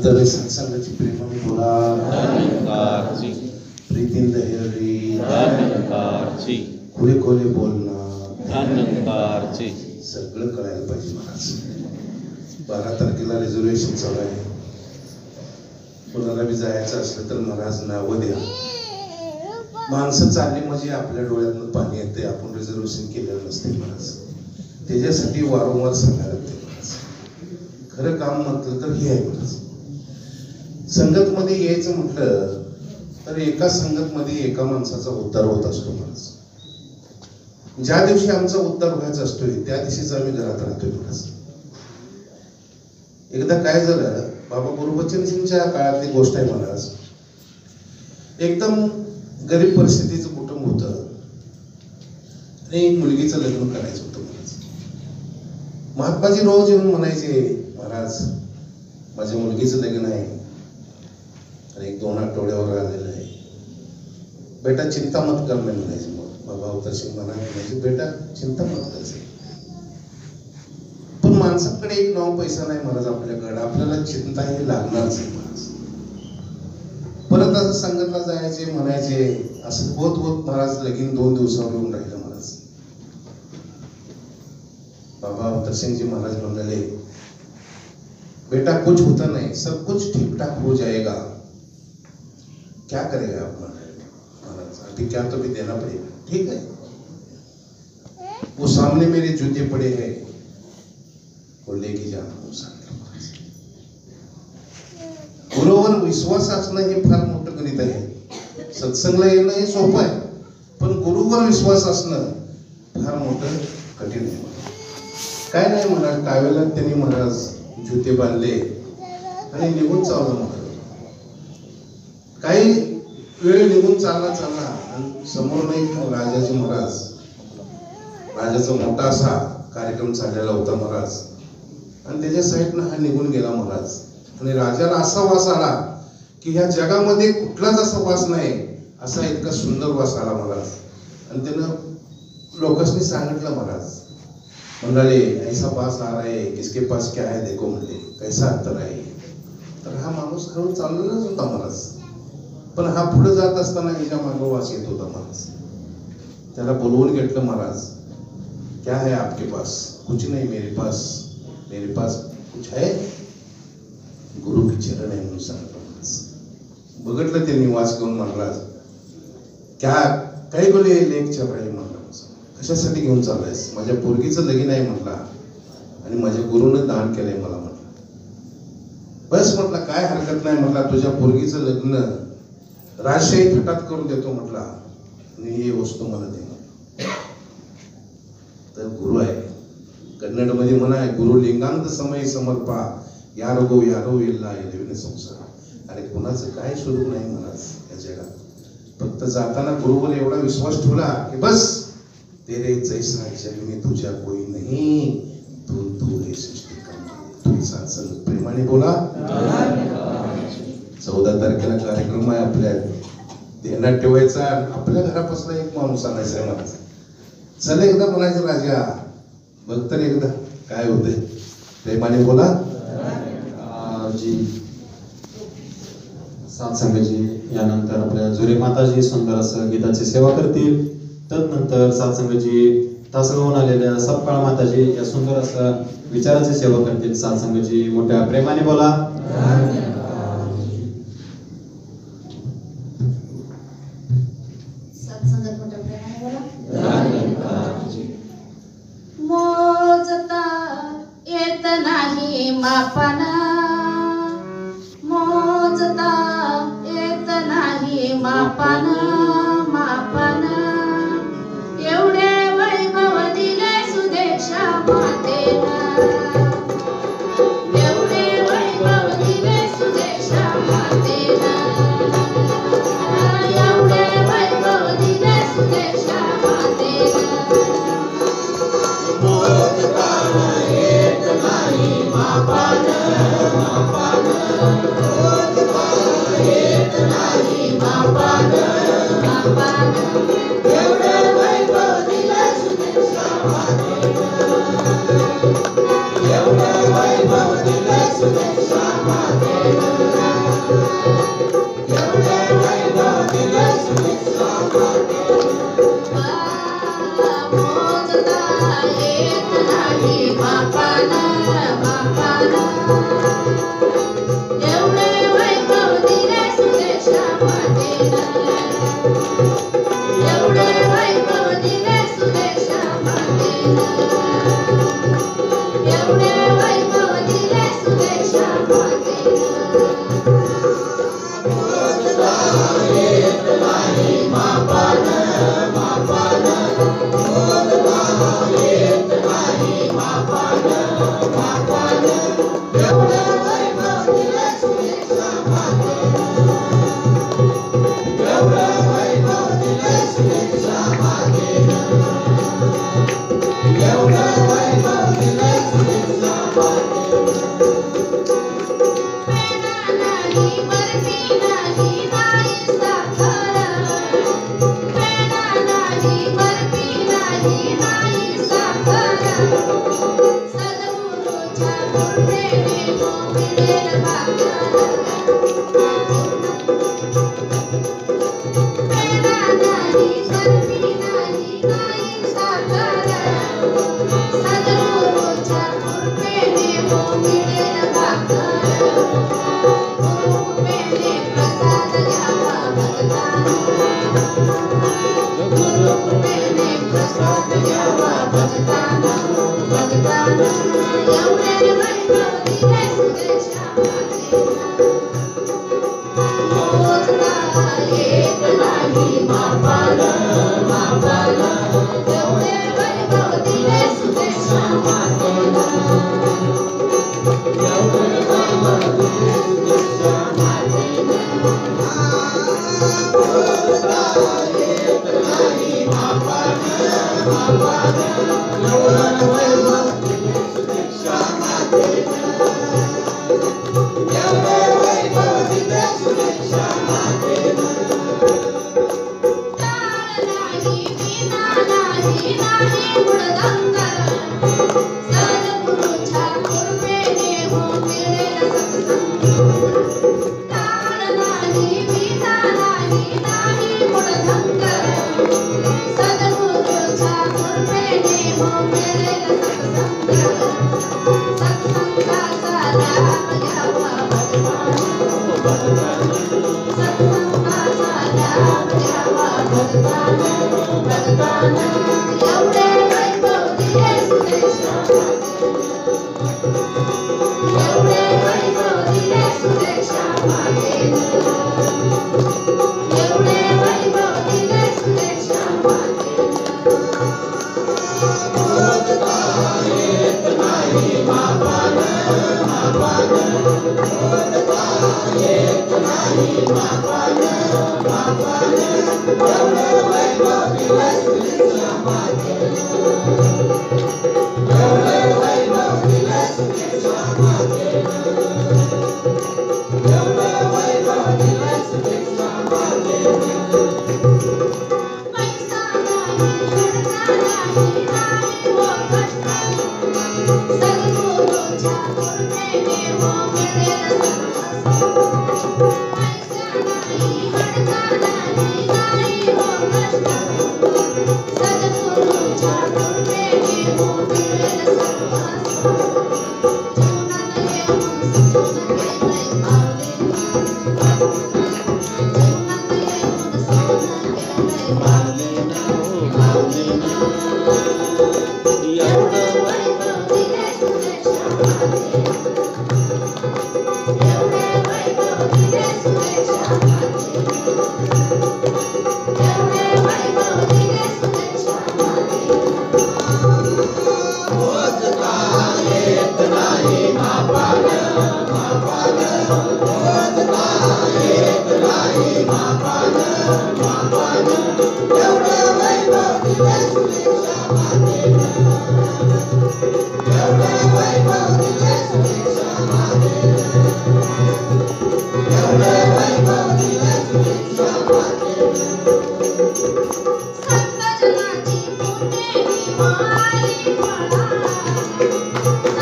जरे सत्संगाची प्रेमाने बोला प्रीतीन दहेरी खुले खोले बोलणं सगळं कळायला पाहिजे महाराज. 12 तारखेला रिझर्वेशन चालू आहे. कोणाला बी जायचं असलं तर महाराज नावं द्या. माणसं चालली म्हणजे आपल्या डोळ्यातनं पाणी येते. आपण रिझर्वेशन केलेलं नसते महाराज. त्याच्यासाठी वारंवार सांगायला लागते महाराज. खरं काम म्हटलं तर हे आहे महाराज. संगत मध्ये यायचं म्हटलं तर एका संगत मध्ये एका माणसाचा उद्धार होत असतो महाराज. ज्या दिवशी आमचा उद्धार व्हायचा असतोय त्या दिवशीच आम्ही घरात राहतोय महाराज. एकदा काय झालं, बाबा गुरुबचनसिंगच्या काळातली गोष्ट आहे महाराज. एकदम गरीब परिस्थितीचं कुटुंब होतं आणि एक मुलगीचं लग्न करायचं होतं महाराज. महात्माजी रोज येऊन म्हणायचे, महाराज माझ्या मुलगीचं लग्न आहे आणि 1-2 आठवड्यावर आलेलं आहे. बेटा चिंता मत कर नाही म्हणायचे. मग बाबा अवतारसिंग म्हणायचे, बेटा चिंता मत करायचं. पण माणसाकडे एक नाव पैसा नाही महाराज आपल्याकडे. आपल्याला चिंता हे लागणारच आहे महाराज. परत असं संगतला जायचे म्हणायचे. असं होत होत महाराज लगीन 2 दिवसावर येऊन राहिलं महाराज. बाबा अवतारसिंगजी महाराज म्हणाले, बेटा कुछ होता नहीं, सब कुछ ठीक ठाक हो जाएगा. क्या करेगा आप महाराज? अभी क्या तो भी देना पड़ेगा. ठीक है, वो सामने मेरे जूते पड़े हैं, वो लेके जाना. गुरुवर विश्वास असणं हे फार मोठं गणित आहे. सत्संगला येणं हे सोपं आहे, पण गुरुवर विश्वास असणं फार मोठं कठीण आहे. काय नाही महाराज, कावेला त्यांनी महाराज जुते बांधले आणि निघून चाललं महाराज. काही वेळ निघून चालला आणि समोर नाही राजाजी महाराज. राजाचा मोठा असा कार्यक्रम चाललेला होता महाराज आणि त्याच्या साईडनं हा निघून गेला महाराज. आणि राजाला असा वास आला की ह्या जगामध्ये कुठलाच असा वास नाही, असा इतका सुंदर वास आला महाराज. आणि त्यानं लोकांनी सांगितलं महाराज, म्हणाले ऐसा वास आ रहा है, किसके पास क्या है देखो म्हणले, कैसा अंतर आहे. तर हा माणूस हळू चाललेलाच होता महाराज. पण हा पुढे जात असताना हिच्या मागं वास येत होता महाराज. त्याला बोलवून घेतलं महाराज. क्या है आपके पास? कुछ नहीं मेरे पास कुछ है, गुरु के चरण आहे म्हणून सांगितलं महाराज. बघितलं त्यांनी वास घेऊन महाराज. क्या काही बोले लेक्चर आहे म्हटलं. कशासाठी घेऊन चाललायस? माझ्या पोरगीचं लगीन आहे म्हटला आणि माझ्या गुरुनं दान केलंय मला म्हटलं. बस म्हटलं काय हरकत नाही म्हटला, तुझ्या पोरगीचं लग्न राजशाही थाटात करून देतो म्हटला आणि ही वस्तू मला दे. तर गुरु आहे. कन्नड मध्ये म्हणा आहे, गुरु लिंगांत समय समर्पा यारो इल्ला येविन संसार. अरे कोणाचं काय स्वरूप नाही महाराज या जगात. फक्त जाताना गुरुवर एवढा विश्वास ठेवला की बस तेरे जैसा जग में तुझा कोई नहीं, तू है सृष्टि का. तुम्ही सत्संग प्रेमाने बोला. 14 तारखेला कार्यक्रम आहे आपल्या. ध्यानात ठेवायचा. आपल्या घरापासून एक माणूस आणायचा आहे महाराज. चला एकदा म्हणायचं, राजा बघ तर एकदा काय होतंय. प्रेमाने बोला. जी सत्संगजी यानंतर आपल्या जुरे माताजी सुंदर असं गीताची सेवा करतील. तदनंतर सत्संगजी तासगावून आलेल्या सपकाळ माताजी या सुंदर असं विचाराची सेवा करतील. सत्संगजी मोठ्या प्रेमाने बोला. सत्संगात मोठ्या प्रेमाने बोला. मोजता येत नाही मापाना, मोजता येत नाही मापाना, एवढे वैभव दिले सुदेक्षा मातेना, एवढे वैभव दिले सुदेक्षा मातेना, एवढे वैभव दिले सुदेक्षा मातेना. मोजता येत नाही मापाना, मोजता येत नाही मापाना,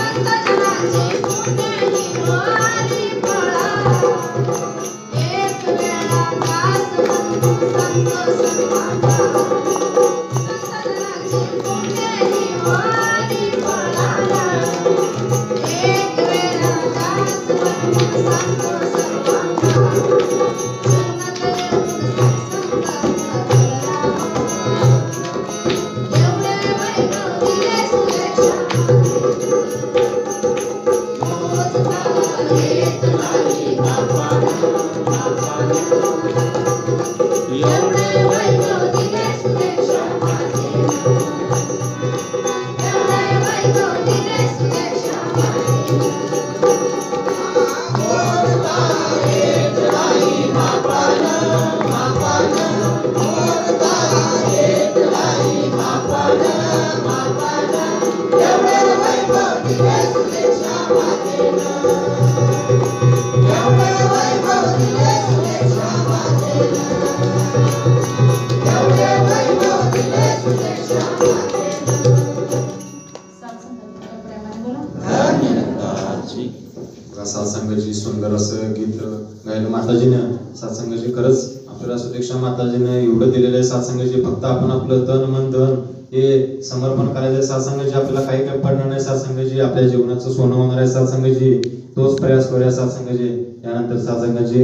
संत जनाची पुण्याही वारी फळा एक वेळा दास बनू संत सर्वांचा संतानाची पुण्याही वारी फळा एक वेळा दास बनू संत सर्वांचा जन्मात येऊन सत्संगात एवढे वैभव दिले सुरेशा येत नाही एवढे वैभव दिले सुरेशा एवढे वैभव दिले सुरेशा सत्संगाची सुंदर असं गीत गायलं माताजीनं. सत्संगाची खरंच आपल्याला सुदीक्षा माताजीनं एवढं दिलेलं आहे. सत्संगाची फक्त आपण आपलं तन मन धन हे समर्पण करायचं. सत्संगाची आपल्याला काही काही पडणार नाही. सत्संगाची आपल्या जीवनाचं सोनं होणार आहे. सत्संगाची तोच प्रयास करूया. सत्संगाची यानंतर सत्संगाची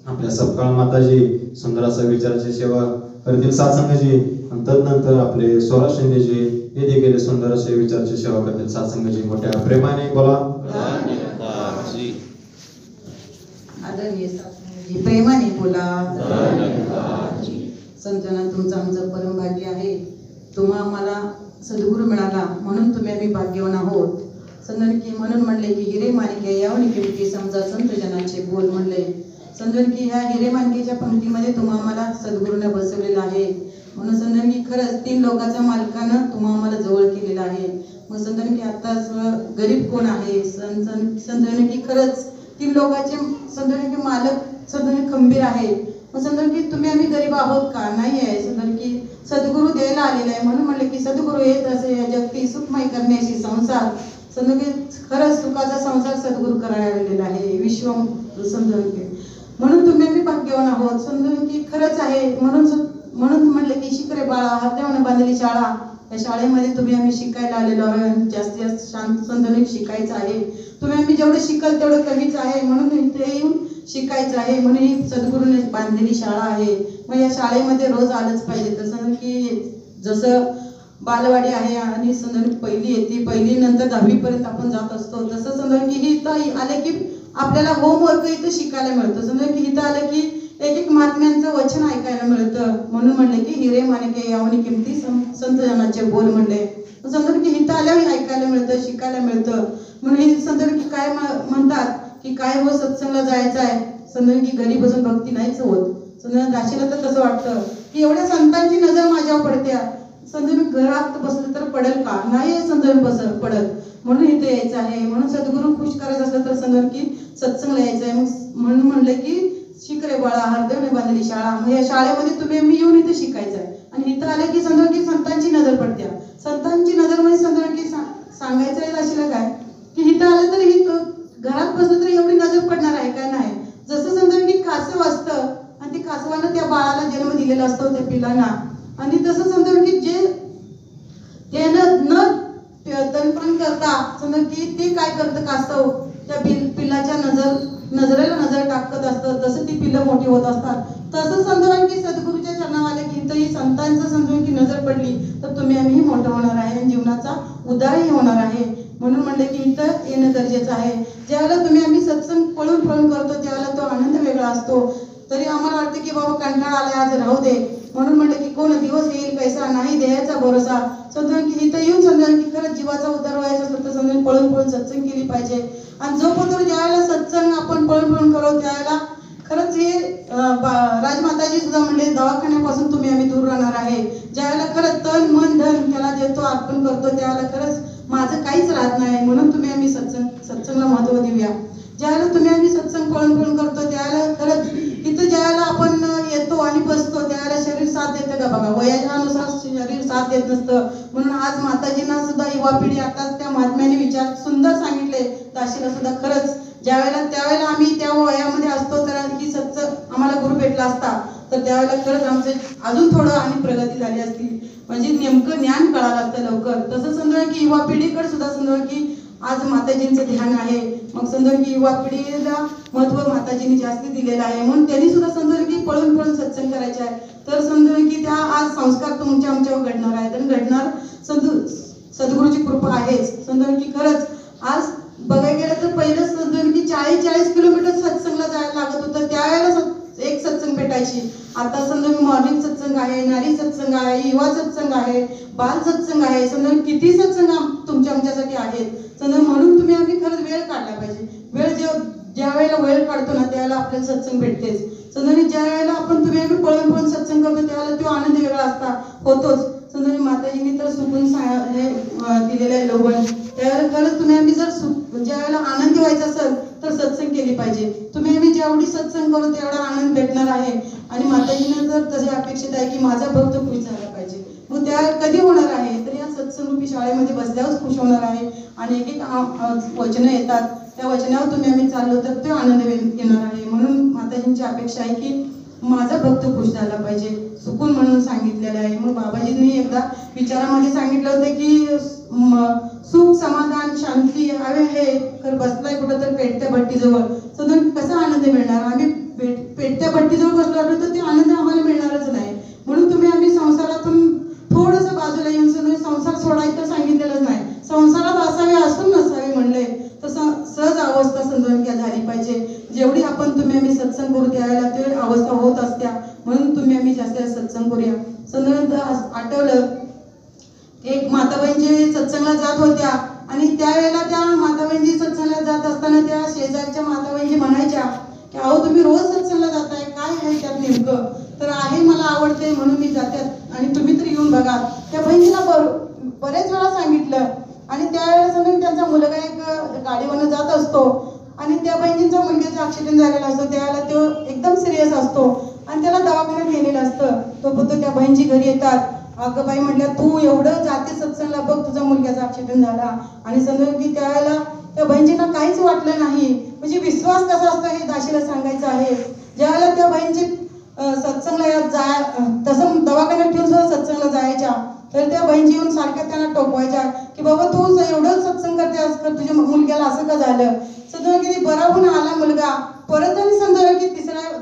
आपल्या सपकाळ माताजी सुंदर असं विचाराची सेवा करतील. सत्संगाची आणि तदनंतर आपले स्वराज शिंदेजी हे देखील सुंदर असे विचाराची सेवा करतील. सत्संगाची मोठ्या प्रेमाने बोला. आदरणीय सत्संगाची प्रेमाने बोला. संतना तुमचं आमचं परम भाग्य आहे. तुम्हा आम्हाला सद्गुरू मिळाला म्हणून तुम्ही आम्ही भाग्यवान आहोत. संतकी म्हणून म्हणले की हिरे माणिके यावनी किमती समजा संत जनाचे बोल म्हणले. संतकी ह्या हिरे माणिकेच्या पंक्तीमध्ये तुम्हा आम्हाला सद्गुरूने बसवलेलं आहे. म्हणून संतकी खरंच 3 लोकांच्या मालकानं तुम्हा आम्हाला जवळ केलेलं आहे. मग संतकी आता गरीब कोण आहे? संतकी खरंच 3 लोकांचे संतकी मालक संतकी खंबीर आहे. मग संतकी तुम्ही आम्ही गरीब आहोत का? नाही आहे. संतकी सद्गुरू द्यायला आलेला आहे म्हणून म्हणले की सद्गुरू येत असे या जगती सुखमय करण्याची संसार. संतकी खरंच सुखाचा संसार सद्गुरू करायला आलेला आहे. विश्व संतकी म्हणून तुम्ही आम्ही भाग्यवान आहोत. संतकी खरंच आहे. म्हणून म्हणले की शिकरे बाळा हाताने बांधली शाळा. या शाळेमध्ये तुम्ही आम्ही शिकायला आलेलो आहे. जास्तीत जास्त शांत संतनी शिकायचं आहे. तुम्ही आम्ही जेवढं शिकाल तेवढं कमीच आहे. म्हणून इथे येऊन शिकायचं आहे. म्हणून ही सद्गुरूने बांधलेली शाळा आहे. मग या शाळेमध्ये रोज आलंच पाहिजे. तसं की जसं बालवाडी आहे आणि समजा पहिली येते, पहिली नंतर 10वी पर्यंत आपण जात असतो. तसं समजा की ही इथं आले की आपल्याला होमवर्क इथं शिकायला मिळतं. समजा की इथं आलं की एक महात्म्यांचं वचन ऐकायला मिळतं. म्हणून म्हणले की हिरे माणिके यावनी किमती संत जनाचे बोल म्हणले. समजा की इथं आल्यावर ऐकायला मिळतं, शिकायला मिळतं. म्हणून ही समजा की काय म्हणतात की काय हो सत्संगला जायचं आहे. समजा की घरी बसून भक्ती नाहीच होत. समजा दाशीला तर तसं वाटतं की एवढ्या संतांची नजर माझ्यावर पडत्या. समजा मी घरात बसलं तर पडेल का? नाही समजा पडत. म्हणून इथे यायचं आहे. म्हणून सद्गुरू खुश करायचं असलं तर समजा की सत्संगला यायचं आहे. म्हणून म्हणलं की शिकरे बाळा हरदेवने बांधली शाळा. मग या शाळेमध्ये तुम्ही मी येऊन इथे शिकायचं आहे. आणि इथं आलं की समजा की संतांची नजर पडत्या. संतांची नजर म्हणजे समजा की सांगायचं आहे अशीला काय की इथं आलं तर ही घरात बसलं तर एवढी नजर पडणार आहे काय? नाही. जसं समजा की कासव असतं आणि ते कासवानं त्या बाळाला जन्म दिलेला असतो त्या पिलांना. आणि तसं समजा की जे त्यानं न तणपण करता समजा की ते काय करतं कासव त्या पिल्लाच्या नजरेला नजर टाकत असतं. तसं ती पिल्लं मोठी होत असतात. तसं समजा की सद्गुरूच्या चरणावाले की इथं ही संतांचं समजून की नजर पडली तर तुम्ही आम्ही मोठं होणार आहे आणि जीवनाचा उद्धारही होणार आहे. म्हणून म्हणले की इथं येणं गरजेचं आहे. ज्यावेळेला तुम्ही आम्ही सत्संग पळून करतो त्यावेळेला तो आनंद वेगळा असतो. तरी आम्हाला वाटतं की बाबा कंटाळा आलाय आज राहू दे. म्हणून म्हणलं की कोण दिवस येईल कैसा नाही द्यायचा भरोसा. समजून की इथं येऊन समजून की खरंच जीवाचा उद्धार व्हायचा असलं तर समजून पळून सत्संग केली पाहिजे. आणि जोपर्यंत ज्यावेळेला सत्संग आपण पळून करू त्यावेळेला खरंच हे राजमाताजी सुद्धा म्हणले दवाखान्यापासून तुम्ही आम्ही दूर राहणार आहे. ज्यावेळेला खरंच तन मन धन त्याला देतो अर्पण करतो त्यावेळेला खरंच माझं काहीच राहत नाही. म्हणून तुम्ही आम्ही सत्संगला महत्व देऊया. ज्यावेळेला तुम्ही आम्ही सत्संग पळून करतो त्यावेळेला खरंच इथं ज्यावेळेला आपण येतो आणि बसतो त्यावेळेला शरीर साथ देतं का बघा. वयानुसार शरीर साथ देत नसतं. म्हणून आज माताजींना सुद्धा युवा पिढी आताच त्या महात्म्याने विचार सुंदर सांगितले. दाशीला सुद्धा खरंच त्यावेळेला आम्ही त्या वयामध्ये असतो तर की सत्संग आम्हाला गुरु भेटला असता तर त्यावेळेला खरंच आमचं अजून थोडं आणि प्रगती झाली असती, म्हणजे नेमकं ज्ञान कळालं असतं लवकर. तसं समजा की युवा पिढीकडे सुद्धा समजा की आज माताजींचं ध्यान आहे, मग समजा की युवा पिढीला महत्व माताजींनी जास्ती दिलेलं आहे, म्हणून त्यांनी सुद्धा समजा की पळून पळून सत्संग करायचे आहे. तर समजा की त्या आज संस्कार तुमच्या आमच्यावर घडणार आहेत आणि घडणार सद्गुरूची कृपा आहेच. समजा की खरंच आज बघायला गेलं तर पहिलं समजा की 40-40 किलोमीटर सत्संगला जायला लागत होतं, त्यावेळेला एक सत्संग भेटायची. आता समजा मॉर्निंग सत्संग आहे, नारी सत्संग आहे, युवा सत्संग आहे, बाल सत्संग आहे, समजा किती सत्संग तुमच्या आमच्यासाठी आहेत. समजा म्हणून तुम्ही आम्ही खरंच वेळ काढला पाहिजे. वेळ ज्या वेळेला वेळ काढतो ना त्यावेळेला आपल्याला सत्संग भेटतेच. समजा ज्या वेळेला आपण तुम्ही आम्ही पळून पळून सत्संग करतो त्यावेळेला तो आनंद वेगळा असता होतोच. समजा माताजींनी तर सुकून दिलेलं आहे लोभन, त्यावेळेला खरंच तुम्ही आम्ही जर ज्या वेळेला आनंदी व्हायचं असेल तर सत्संग केली पाहिजे. तुम्ही आम्ही जेवढी सत्संग करू तेवढा आनंद भेटणार आहे. आणि माताजींना जर तसे अपेक्षित आहे की माझा भक्त खुश झाला पाहिजे, मग त्या कधी होणार आहे तर या सत्संगरूपी शाळेमध्ये बसल्यावर खुश होणार आहे. आणि एक एक वचनं येतात, त्या वचनावर तुम्ही आम्ही चाललो तर तो आनंद येणार आहे. म्हणून माताजींची अपेक्षा आहे की माझा भक्त खुश झाला पाहिजे, सुकून म्हणून सांगितलेलं आहे. मग बाबाजींनी एकदा विचारामध्ये सांगितलं होतं की सुख समाधान शांती हवे हे तर बसलाय कुठं तर पेटत्या भट्टीजवळ, तर कसा आनंद मिळणार? आम्ही पेटत्या भट्टीजवळ बसलो तर ते आनंद आम्हाला मिळणारच नाही. म्हणून तुम्ही आम्ही संसारातून थोडंसं बाजूला येऊन संसार सोडायचं सांगितलेलंच नाही. संसारात असावे असून नसावे म्हणले तसं सहज अवस्था समजून झाली पाहिजे. जेवढी आपण तुम्ही आम्ही सत्संग करू त्यावेळेला ते अवस्था होत असत्या, म्हणून तुम्ही आम्ही जास्त सत्संग करूया. समजा आठवलं एक माताबाईंची सत्संगला जात होत्या आणि त्यावेळेला त्या माताबाईंची सत्संगला जात असताना त्या शेजारच्या माताबाईंची म्हणायच्या की अहो तुम्ही रोज सत्संगला जाताय, काय आहे त्यात नेमकं? तर आहे मला आवडते म्हणून मी जातात आणि तुम्ही तर येऊन बघा. त्या बहिणीला बरेच वेळा सांगितलं आणि त्यावेळेला समजा त्यांचा मुलगा एक गाडीवरनं जात असतो आणि त्या बहिणींचा मुलग्याचा ऍक्सिडेंट झालेला असतो, त्यावेळेला तो एकदम सिरियस असतो आणि त्याला दवाखान्यात गेलेला असतं. तो फक्त त्या बहिणीची घरी येतात, अगं बाई म्हटल्या तू एवढं जाते सत्संगला, बघ तुझा मुलग्याचा ऍक्सिडेंट झाला. आणि समजा की त्यावेळेला त्या बहिणींना काहीच वाटलं नाही. म्हणजे विश्वास कसा असतो हे दाशीला सांगायचं आहे. ज्यावेळेला त्या बहिणीची सत्संगला तसं दवाखान्यात ठेवून सुद्धा सत्संगला जायच्या तर त्या बहिणी येऊन सारख्या त्यांना टोकवायच्या की बाबा तू एवढं सत्संग करते तुझ्या मुलग्याला असं का झालं? समजा की बरा होऊन आला मुलगा परत आणि समजा की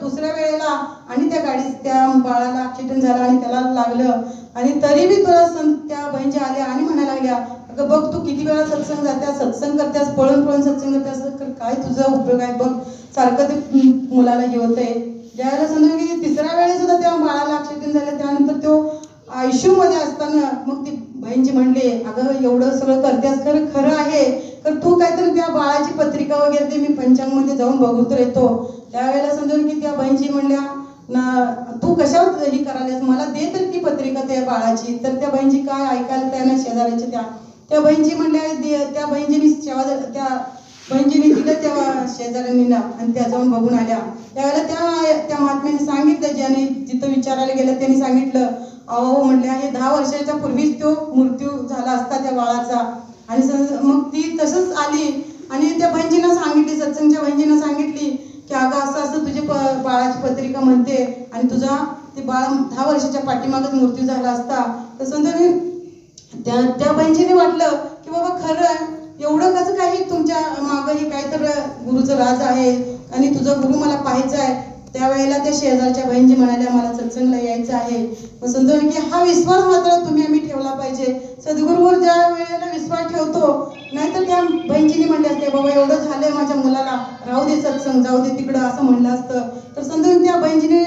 दुसऱ्या वेळेला आणि त्या बाळाला ऍक्सिडेंट झाला आणि त्याला लागलं आणि तरी बी तुला त्या बहिणी आल्या आणि म्हणायला लागल्या अगं बघ तू किती वेळा सत्संग जात्यास, सत्संग करत्यास, पळून पळून सत्संग करत्यास, काय तुझा उपयोग आहे बघ, सारखं ते मुलाला हे होतंय. ज्यावेळेला समजा की तिसऱ्या वेळेस सुद्धा त्या बाळाला ऍक्सिडेंट झालं त्यानंतर तो आयसीयू मध्ये असताना मग ती बहिणजी म्हणले अगं एवढं सगळं करतेस खरं आहे तर तू काहीतरी त्या बाळाची पत्रिका वगैरे ते मी पंचांग मध्ये जाऊन बघून तर येतो. त्यावेळेला समजून की त्या बहिणजी म्हणल्या ना तू कशावर ही करायलास, मला दे तर ती पत्रिका त्या बाळाची. तर त्या बहिणजी काय ऐकायला त्या शेजाऱ्याच्या त्या बहिणजी म्हणल्या त्या बहिणजीनी त्या बहिणजीने दिलं त्या शेजाऱ्यांनी आणि त्या जाऊन बघून आल्या. त्यावेळेला त्या महात्म्याने सांगितलं ज्याने जिथं विचारायला गेलं त्यांनी सांगितलं अहो म्हटल्या हे 10 वर्षाच्या पूर्वीच तो मृत्यू झाला असता त्या बाळाचा. आणि मग ती तसंच आली आणि त्या बहिणींना सांगितली, सत्संगच्या बहिणींना सांगितली की अगं असं असं तुझी बाळाची पत्रिका म्हणते आणि तुझा ते बाळ 10 वर्षाच्या पाठीमागच मृत्यू झाला असता. तसं त्या बहिणीने वाटलं की बाबा खरं एवढं कसं काही तुमच्या मागं हे काय तर गुरुचं राज आहे आणि तुझा गुरु मला पाहायचा आहे. त्यावेळेला त्या शेजारच्या बहिणी म्हणाल्या मला सत्संगला यायचं आहे. मग समजा की हा विश्वास मात्र तुम्ही आम्ही ठेवला पाहिजे. सद्गुरूवर ज्या वेळेला विश्वास ठेवतो नाहीतर त्या बहिणीने म्हणले असते बाबा एवढं झालंय माझ्या मुलाला राहू दे सत्संग जाऊ दे तिकडं असं म्हणलं असतं तर समजा त्या बहिणीने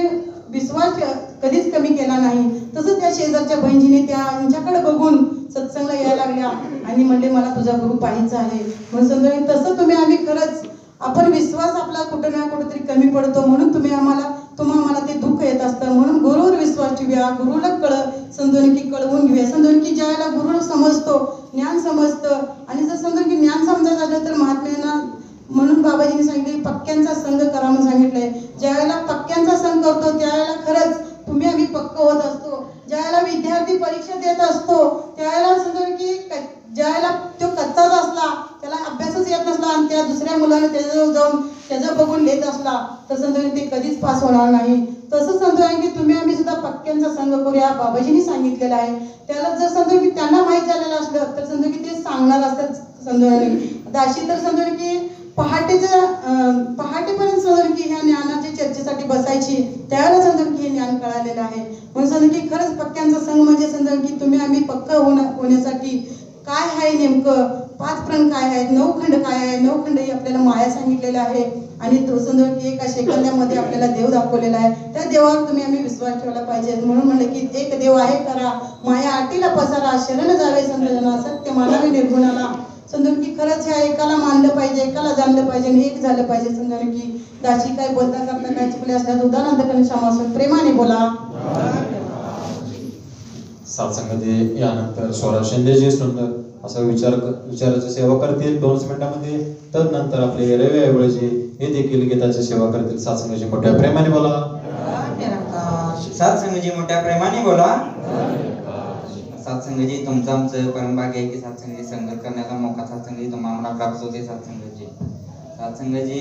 विश्वास कधीच कमी केला नाही. तसंच त्या शेजारच्या बहिणीने त्यांच्याकडे बघून सत्संगला यायला लागल्या आणि म्हणले मला तुझा गुरु पाहायचा आहे. म्हणून समजा तसं तुम्ही आम्ही खरंच आपण विश्वास आपला कुठं ना कुठेतरी कमी पडतो म्हणून तुम्ही आम्हाला ते दुःख येत असतं. म्हणून गुरुवर विश्वास ठेवूया, गुरुला समजून की कळवून घेऊया. समजून की ज्यावेळेला गुरु समजतो ज्ञान समजतं आणि जर समजून की ज्ञान समजत झालं तर महात्म्यांना म्हणून बाबाजींनी सांगितले पक्क्यांचा संग करा म्हणून सांगितलंय. ज्यावेळेला पक्क्यांचा संग करतो त्यावेळेला खरंच तुम्ही आम्ही पक्क होत असतो. ज्यावेळेला विद्यार्थी परीक्षा देत असतो त्यावेळेला समजून की ज्यावेळेला तो कच्चाच असला त्याला अभ्यासच येत नसला आणि त्या दुसऱ्या मुलानं त्याच्याजवळ जाऊन त्याचं बघून लिहित असला तर संतोषी ते कधीच पास होणार नाही. तसं संतोषी की तुम्ही आम्ही सुद्धा पक्क्यांचा संघ करूया, बाबाजींनी सांगितलेलं आहे. त्याला जर संतोषी त्यांना माहीत झालेलं असलं तर संतोषी ते सांगणार असतात संतोषी. अशी तर संतोषी की पहाटेपर्यंत संतोषी ह्या ज्ञानाच्या चर्चेसाठी बसायची, त्यावेळेला संतोषी हे ज्ञान कळालेलं आहे. म्हणून संतोषी खरंच पक्क्यांचा संघ म्हणजे संतोषी तुम्ही आम्ही पक्क होण्यासाठी काय आहे नेमकं 5 प्रण काय आहेत, 9 खंड काय आहे, 9 खंड ही आपल्याला माया सांगितलेलं आहे आणि तो संदर्भ एका शेकंदामध्ये आपल्याला देव दाखवलेला आहे. त्या देवावर तुम्ही आम्ही विश्वास ठेवला पाहिजे. म्हणून म्हणलं की एक देव आहे करा, माया आटीला पसारा, शरण जावे संतना, सत्य मानावे निर्गुणाला. समजून की खरंच ह्या एकाला मानलं पाहिजे, एकाला जाणलं पाहिजे आणि एक झालं पाहिजे. समजून की दाशी काय बोलता करता काय चुकले असल्यास उदाहरणार्थ करून क्षमासून प्रेमाने बोला. सत्संगामध्ये यानंतर स्वरा शिंदेजी सुंदर असं विचाराची सेवा करतील 2 मिनिटांमध्ये. तदनंतर आपले रवी ऐवळेजी हे देखील गीताची सेवा करतील. सत्संगाची मोठ्या प्रेमाने बोला. सत्संगाची मोठ्या प्रेमाने बोला. सत्संगाची तुमचं आमचं परमभाग्य आहे की सत्संगाची संगत करण्याचा मौका सत्संगाची तुम्हाला प्राप्त होते. सत्संगाची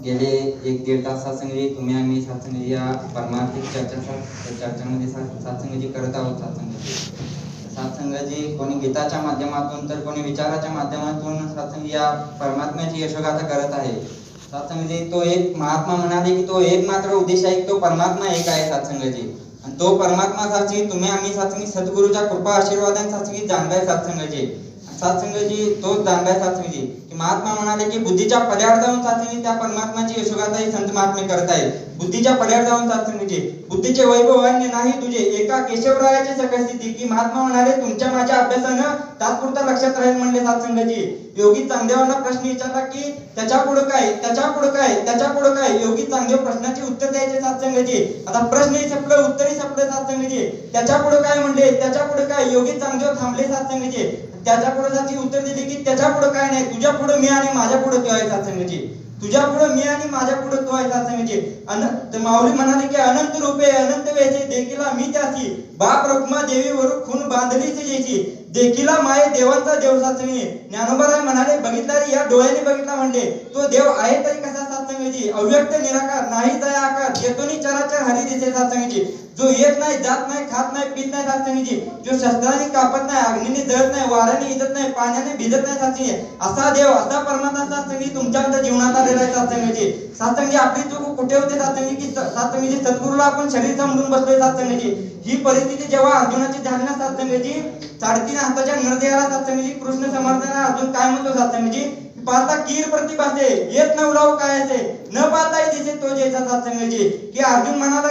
गेले 1-1.5 तास सत्संगाची तुम्ही आम्ही सत्संगाची या परमार्थिक चर्चांमध्ये सत्संगाची करत आहोत. सत्संगाची कोणी गीताच्या माध्यमातून तर कोणी विचाराच्या माध्यमातून सत्संग या परमात्म्याची यशोगाथा करत आहे. सत्संगाची तो एक महात्मा म्हणाले की तो एक मात्र उद्देश आहे, तो परमात्मा एक आहे सत्संगाची. आणि तो परमात्मा साची तुम्ही आम्ही सत्संगी सद्गुरूच्या कृपा आशीर्वादाने सत्संगी जाणताय. सत्संगाची तोच जाणताय सत्संगी की महात्मा म्हणाले की बुद्धीच्या पल्याड जाऊन सत्संगी त्या परमात्म्याची यशोगाथा ही संत महात्मे करतायत. बुद्धीच्या पल्याड जाऊन सत्संगाची बुद्धीचे वैभव अन्य नाही तुझे एका केशवरायाची सकल स्थिती की महात्मा म्हणाले तुमच्या माझ्या अभ्यासानं तात्पुरता लक्षात राहील म्हणले सत्संगाची. योगी चांगदेवांना प्रश्न विचारला की त्याच्या पुढे काय, त्याच्या पुढे काय, त्याच्या पुढे काय. योगी चांगदेव प्रश्नाची उत्तर द्यायचे सत्संगाची. आता प्रश्नही संपलं उत्तरही संपलं सत्संगाची. त्याच्या पुढे काय म्हणले, त्याच्या पुढे काय. योगी चांगदेव थांबले सत्संगाची. त्याच्या पुढे त्याची उत्तर दिली की त्याच्या पुढे काय नाही, तुझ्या पुढे मी आणि माझ्या पुढे तू आहे सत्संगाची. तुझ्या पुढे मी आणि माझ्या पुढे तू आहे सत्संगाची. अनंत माऊली म्हणाले की अनंत रूपे अनंत वेचे देखीला मी त्याची बाप रुक्मा देवी वरून खून बांधलीच जेची देखीला माये देवांचा देव सत्संगी. ज्ञानोबा म्हणाले बघितला या डोळ्याने बघितला म्हणले तो देव आहे तरी कसा सत्संगाची. अव्यक्त निराकार नाही दया आकार येतोनी चराचर हरी दिसे सत्संगाची. जो येत नाही जात नाही खात नाही पीत नाही सत्संगाची. जो शस्त्राने कापत नाही अग्नीने जळत नाही वाऱ्याने इजत नाही पाण्याने भिजत नाही सत्संगी. असा देव असा परमात्मा सत्संगी तुमच्या जीवनात आलेला आहे सत्संगाची. सत्संगी आपली चूक कुठे होते सत्संगी की सत्संगाची सद्गुरूला आपण शरीर समजून बसलोय सत्संगाची. ही परिस्थिती जेव्हा अर्जुनाची झाली ना सत्संगाची 3.5 हाताच्या नरदेहाला सत्संगाची कृष्ण समर्थना अर्जुन काय म्हणतो सत्संगाची पाहता कीर प्रतिभासे येत नवलाव काय असे न पाहताही दिसे तो जैसा सत्संगाची. की अर्जुन म्हणाला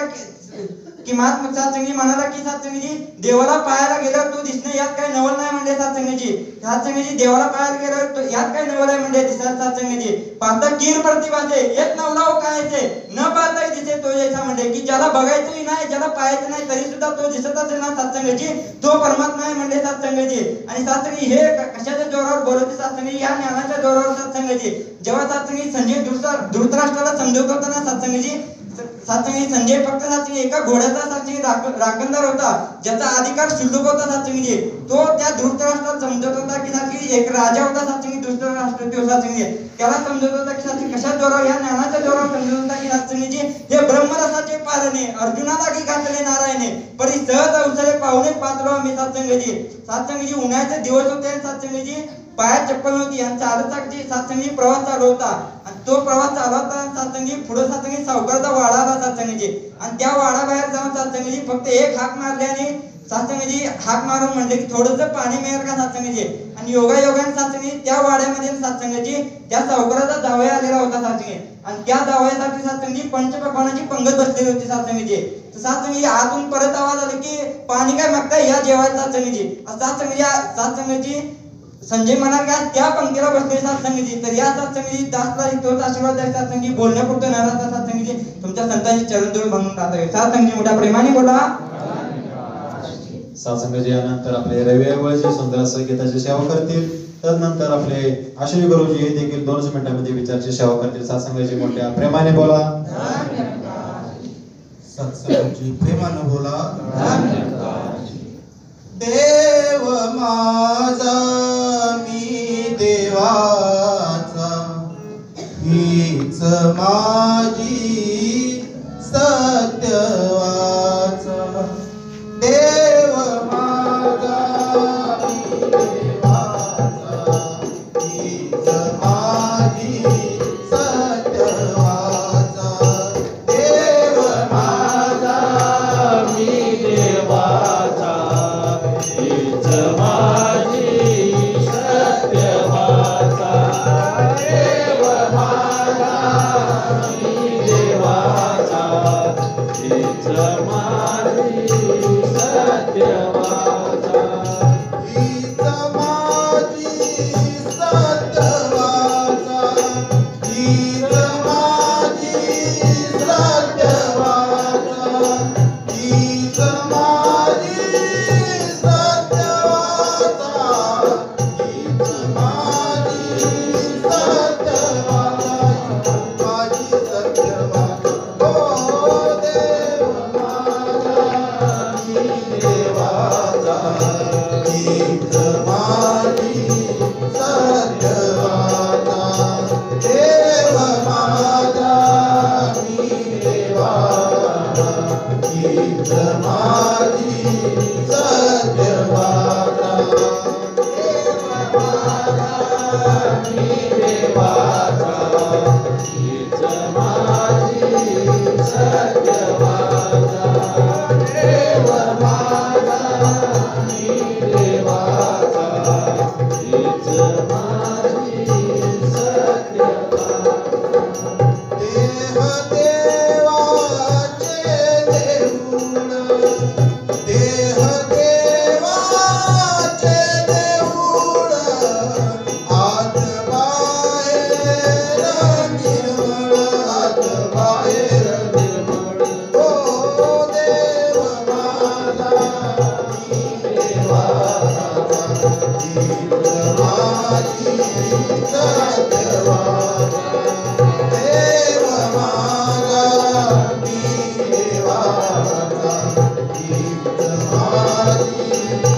की महात्मा सत्संगी म्हणाला की सत्संगीजी देवाला पाहायला गेल्यावर तू दिसणे यात काही नवल नाही म्हणले सत्संगीजी. सत्संगीजी देवाला पाहायला गेल्यावर यात काही नवल आहे म्हणले सत्संगीजी. पाहता कीर प्रतिभासे येत नवलाव काय असे न पाहताही दिसे तो जैसा म्हणले की ज्याला बघायचंही नाही ज्याला पाहायचं नाही तरी सुद्धा तो दिसत असेल ना सत्संगीजी तो परमात्मा आहे म्हणले सत्संगीजी. आणि सत्संगी हे कशाच्या जोरावर बोलवते सत्संगी या ज्ञानाच्या जोरावर सत्संगीजी. जेव्हा सत्संगी संजय धृतराष्ट्राला समजवत होता ना सत्संगीजी सत्संगी संजय फक्त सत्संगी एका घोड्याचा सत्संगी राखणदार होता ज्याचा अधिकार शुल्लक होता सत्संगी. तो त्या धृतराष्ट्राला समजत होता की सत्संगी एक राजा होता सत्संगी धृतराष्ट्र तो सत्संगी त्याला समजत होता की सत्संगी कशा जोरावर या ज्ञानाच्या जोरावर समजत होता की सत्संगीजी हे ब्रह्मरसाचे पारणे अर्जुनाला की घातले नारायणे परी सहज अवसरे पाहुणे पात्र आम्ही सत्संगीजी. सत्संगीजी उन्हाळ्याचे दिवस होते सत्संगीजी पायात चप्पल नव्हती आणि चालत सत्संगी प्रवास चालू होता. आणि तो प्रवास चालू होता सत्संगी पुढे सत्संगी सावकारचा वाडा आला सत्संगीजी. आणि त्या वाडाबाहेर जाऊन सत्संगीजी फक्त एक हाक मारली आणि सत्संगीजी हाक मारून म्हणले की थोडंसं पाणी मिळेल का सत्संगीजी. आणि योगायोगाने सत्संगी त्या वाड्यामध्ये सत्संगीजी त्या सावकाराचा जावया आलेला होता सत्संगी. आणि त्या जावयासाठी सत्संगी पंचपक्वानाची पंगत बसलेली होती सत्संगीजी. सत्संगीजी आतून परत आवाज आला की पाणी काय मागताय या जेवायला सत्संगीजी. सत्संगीजी संजय म्हणाल का त्या पंक्तीला बसले सत्संगीजी. तर या सत्संगीजी दासला तोच आशीर्वाद द्यायचा सत्संगी बोलण्यापुरतं न राहता सत्संगीजी तुमच्या संतांची चरणधूळ म्हणून राहता सत्संगी मोठ्या प्रेमाने बोला. सत्संगाची यानंतर आपले रवी ऐवळेजी सुंदर असं गीताची सेवा करतील. तदनंतर आपले आश्री गुरुजी हे देखील 2 मिनिटांमध्ये विचारची सेवा करतील. सत्संगाची मोठ्या प्रेमाने बोला. सत्संगाची प्रेमाने बोला. देव माझा मी देवाचा हीच माझी सत्यवाचा देव माझा मी देवाचा हीच माझी सत्यवाचा देव माझा मी देवाचा हीच माझी सत्यवाचा देव माझा मी देवाचा हीच माझी सत्यवाचा हीच माझी सत्यवाचा हीच माझी सत्यवाचा हीच माझी सत्यवाचा हीच माझी सत्यवाचा माझी सत्यवाचा हो देव माझा मी देवाचा हीच माझी सत्यवाचा देव माझा मी देवाचा हीच माझी सत्यवाचा देव माझा मी देवाचा हीच माझी सत्यवाचा देव माझा मी देवाचा हीच माझी सत्यवाचा देह देवाचे देऊळ देह देवाचे देऊळ आत बाहेर निर्मळ आत बाहेर निर्मळ हो देव माझा मी देवाचा हीच माझी सत्यवाचा देव माझा मी देवाचा हीच माझी सत्यवाचा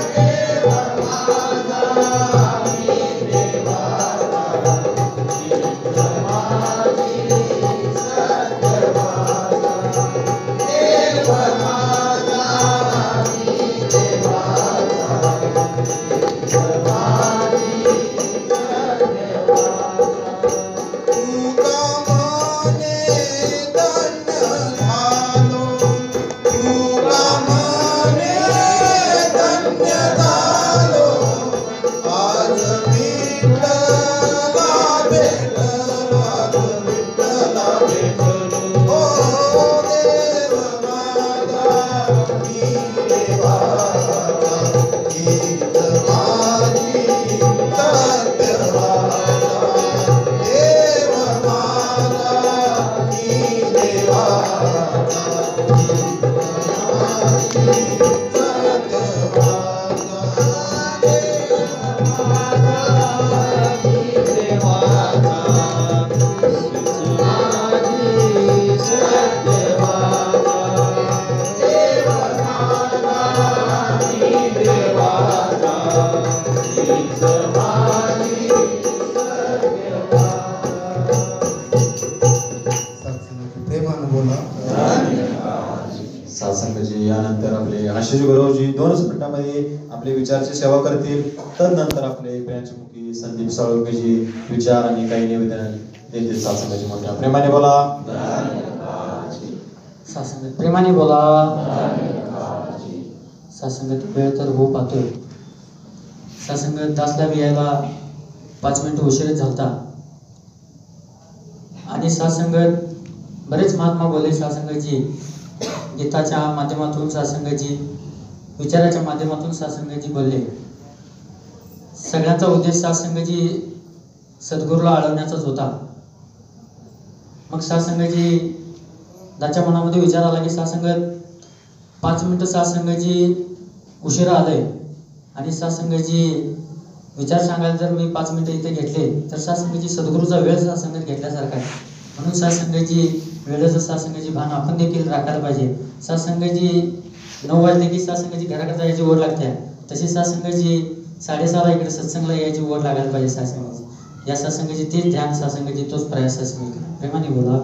देव माझा मी देवाचा हीच माझी सत्यवाचा देव माझा मी देवाचा हीच माझी तुका मने धन्य झालो तुका मने धन्य झालो आज विठ्ठला भेटलो आज विठ्ठला भेटलो हो देव माझा मी देवाचा हीच माझी सत्यवाचा देव माझा मी देवाचा हीच माझी सत्यवाचा देव माझा मी देवाचा हीच माझी सत्यवाचा देव माझा मी देवाचा हीच माझी सत्यवाचा प्रेमानं बोला सासंगजी यानंतर आपले आशिष गुरुजी 2च मिनिटांमध्ये आपले विचारची सेवा करतील. तदनंतर आपले पंचमुखी संदीप साळुंकेजी विचार आणि काही निवेदन देतील. सासंगजी मोठ्या प्रेमाने बोला. सासंगत प्रेमाने बोला. सासंगत वेळ तर हो पाहतोय. सासंगत दासला बी यायला 5 मिनिटं उशीरच झालता आणि सासंगत बरेच महात्मा बोलले. सासंगतजी गीताच्या माध्यमातून सासंगतजी विचाराच्या माध्यमातून सासंगतजी बोलले. सगळ्यांचा उद्देश सासंगतजी सद्गुरूला अडवण्याचाच होता. मग सासंगतजी त्याच्या मनामध्ये विचार आला की सासंगत 5 मिनिटं सासंगतजी उशिरा आलंय आणि सासंगतजी विचार सांगायला जर मी 5 मिनिटं इथे घेतले तर सासंगतजी सद्गुरूचा वेळ सासंगत घेतल्यासारखा आहे. म्हणून सासंगतजी वेळेचं सासंगतजी भान आपण देखील राखायला पाहिजे. सासंगतजी 9 वाजले की सासंगतजी घराकडे जायची ओढ लागते. तशी सासंगतजी 6:30 इकडे सत्संगला यायची ओढ लागायला पाहिजे सत्संगाची. या सत्संगाची तेच ध्यान सत्संगाची तोच प्रयास सत्संग प्रेमाने बोला.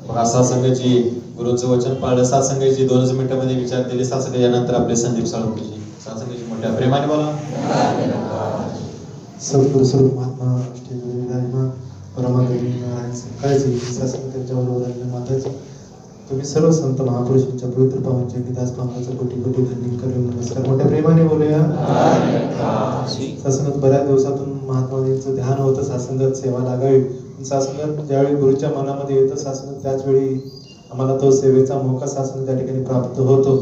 बघा सत्संगाची गुरुचं वचन पाळलं. सत्संगाची 2 मिनिटांमध्ये विचार दिले. सत्संग यानंतर आपले संदीप साळुंकेजी सत्संगाची मोठ्या प्रेमाने बोला. सद्गुरु स्वरूप महात्मा स्टेजवर विराजमान परमादेवी नारायण सकाळचे शासन त्यांच्याबरोबर आलेले माताचे तुम्ही सर्व संत महापुरुषांच्या पवित्र पावनच्या दास पावनाचा कोटी कोटी धन्य करून नमस्कार मोठ्या प्रेमाने बोलूया. शासनात बऱ्याच दिवसातून महात्माजींचं ध्यान होतं शासनात सेवा लागावी. शासनात ज्यावेळी गुरुच्या मनामध्ये येतं शासनात त्याच वेळी आम्हाला तो सेवेचा मोका शासन त्या ठिकाणी प्राप्त होतो.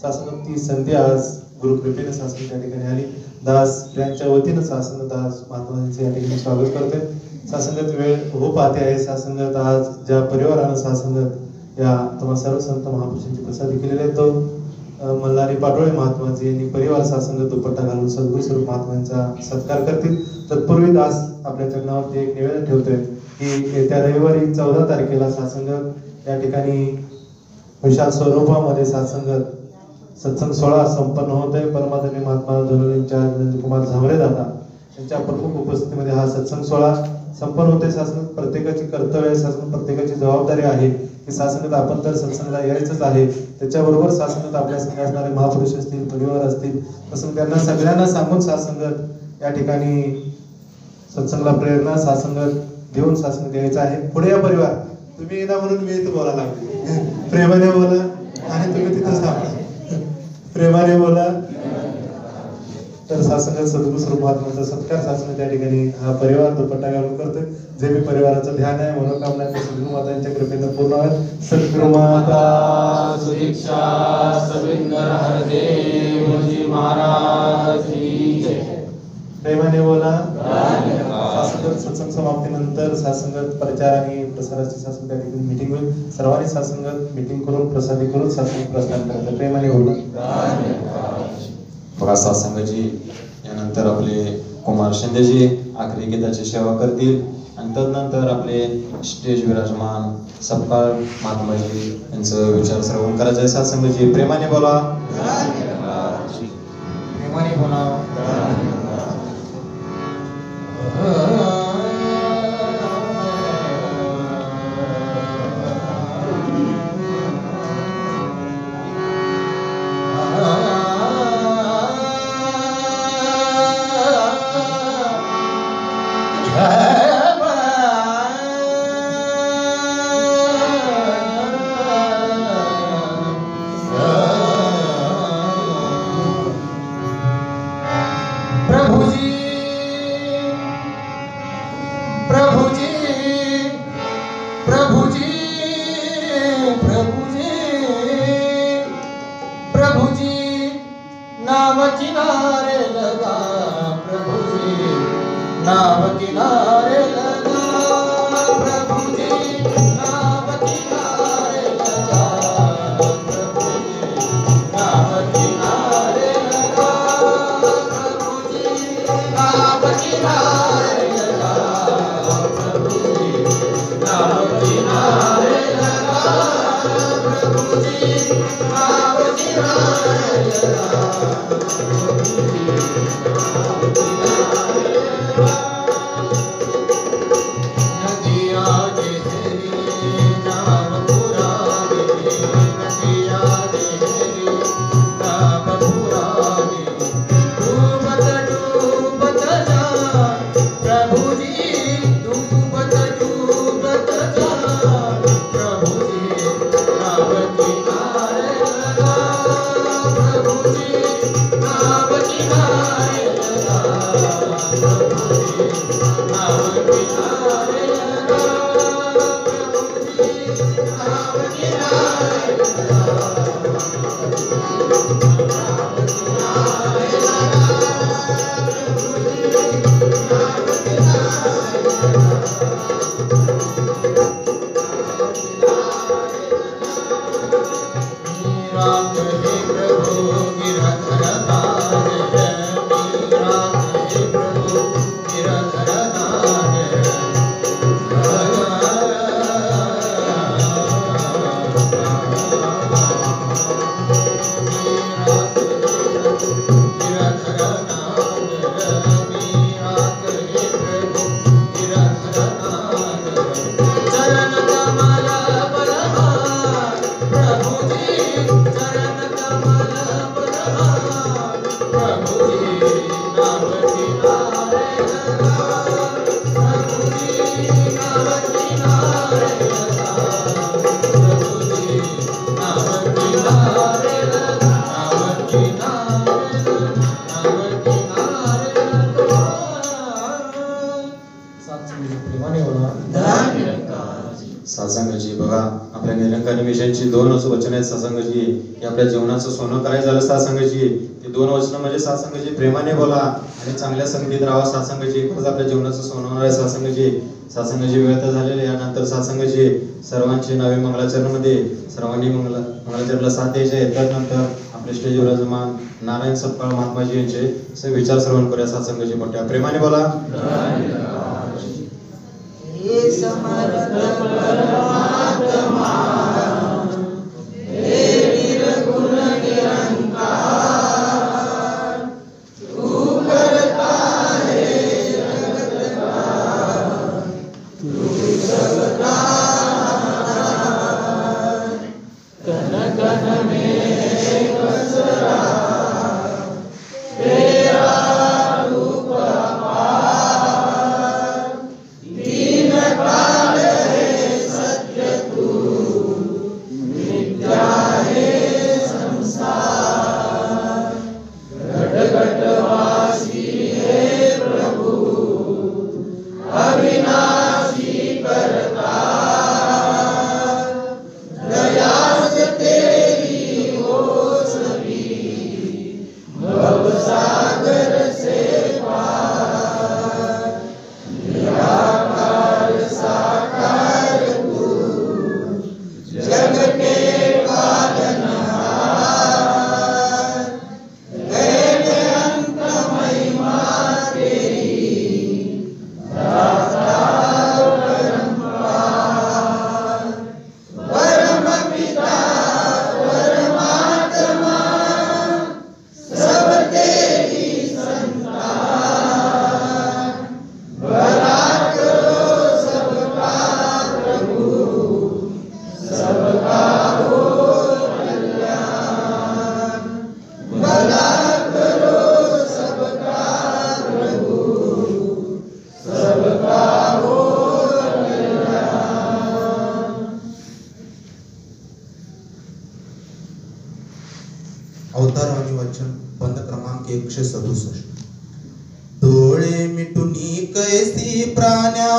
शासनात ती संधी आज गुरुकृपेने शासन त्या ठिकाणी आली. दास यांच्या वतीनं शासन दास महात्माजींचे या ठिकाणी स्वागत करते. शासनात वेळ हो पाहते आहे. शासनात आज ज्या परिवारानं शासनात या तुम्हाला सर्व संत महापुरुषांची प्रसादी केलेली आहे तो मल्हारी पाटोळे महात्माजी यांनी परिवार शासनात दुपट्टा घालून सद्गुरू स्वरूप महात्मांचा सत्कार करतील. तत्पूर्वी दास आपल्या चरणावरती एक निवेदन ठेवतोय की येत्या रविवारी 14 तारखेला शासनात या ठिकाणी विशाल स्वरूपामध्ये शासनात सत्संग सोहळा संपन्न होत आहे. परमादेवी महात्मा धनुर्यांच्या नंदकुमार झांबरे दादा यांच्या प्रमुख उपस्थितीमध्ये हा सत्संग सोहळा संपन्न होते. शासन प्रत्येकाची कर्तव्य आहे. शासन प्रत्येकाची जबाबदारी आहे की शासनात आपण तर सत्संगाला यायचंच आहे. त्याच्याबरोबर शासनात आपल्या संघ असणारे महापुरुष असतील परिवार असतील तसं त्यांना सगळ्यांना सांगून शासनात या ठिकाणी सत्संगाला प्रेरणा शासनात देऊन शासन यायचं आहे. पुढे या परिवार तुम्ही येणार म्हणून मी इथं बोलायला लागले. प्रेमाने बोला आणि तुम्ही तिथं थांबा. प्रेमाने बोला. तर शासनात सद्गुरू स्वरूप महात्मांचा सत्कार शासन त्या ठिकाणी हा परिवार दुपट्टा घालून करतोय. जे मी परिवाराचं ध्यान आहे मनोकामना सद्गुरू मातांच्या कृपेनं पूर्ण आहेत. सद्गुरू माता सुदीक्षा सविंदर हरदेवजी महाराज की जय. प्रेमाने बोला. शासनात सत्संग समाप्तीनंतर शासनात प्रचार आणि प्रसाराची शासन त्या ठिकाणी मीटिंग होईल. सर्वांनी शासनात मीटिंग करून प्रसादी करून शासन प्रस्थान करायचं. प्रेमाने बोला. बघा सत्संगाची यानंतर आपले कुमार शिंदेजी आखरी गीताची सेवा करतील आणि तदनंतर आपले स्टेज विराजमान सपकाळ महात्माजी यांचं विचार श्रवण करायचं आहे. सत्संगाची प्रेमाने बोला. प्रेमाने बोला. Yeah. सत्संगाची बघा आपल्या निरंकारी मिशनची 2 वचन आहेत सत्संगाची. हे आपल्या जीवनाचं सोनं करायचं झालं सत्संगाची. ते 2 वचन म्हणजे सत्संगाची प्रेमाने बोला आणि चांगल्या संगतीत राहा सत्संगाची. खरंच आपल्या जीवनाचं सोनं होणार आहे सत्संगाची. सत्संगाची वेळ तर झालेली यानंतर सत्संगाची सर्वांची नावे मंगलाचरणमध्ये सर्वांनी मंगलाचरणला साथ द्यायचे आहे. त्यानंतर आपले स्टेजवर विराजमान नारायण सत्पाळ महात्माजी यांचे विचार श्रवण करूया सत्संगाची. मोठ्या प्रेमाने बोला. हे समर्थ परमात्मा हे निर्गुण निरंकार तू करता है जगत का तू सबका कण कण में बस रहा तेरा रूप अपार तीन काल है सत्य तू मिथ्या है संसार घट घट वासी है प्रभु अविनाशी करता दया से तेरी हो सभी भव सागर से पार निराकार साकार तू जग के पालनहार गए अंत महिमा तेरी दाता परम्पार परम पिता परमात्मा सब तेरी संतान भला करो सबका प्रभु सबका हो कल्याण भला करो सबका प्रभु सबका हो कल्याण. अवतार आणि वचन बंद क्रमांक 167. डोळे मिटुनी कैसी प्राण्या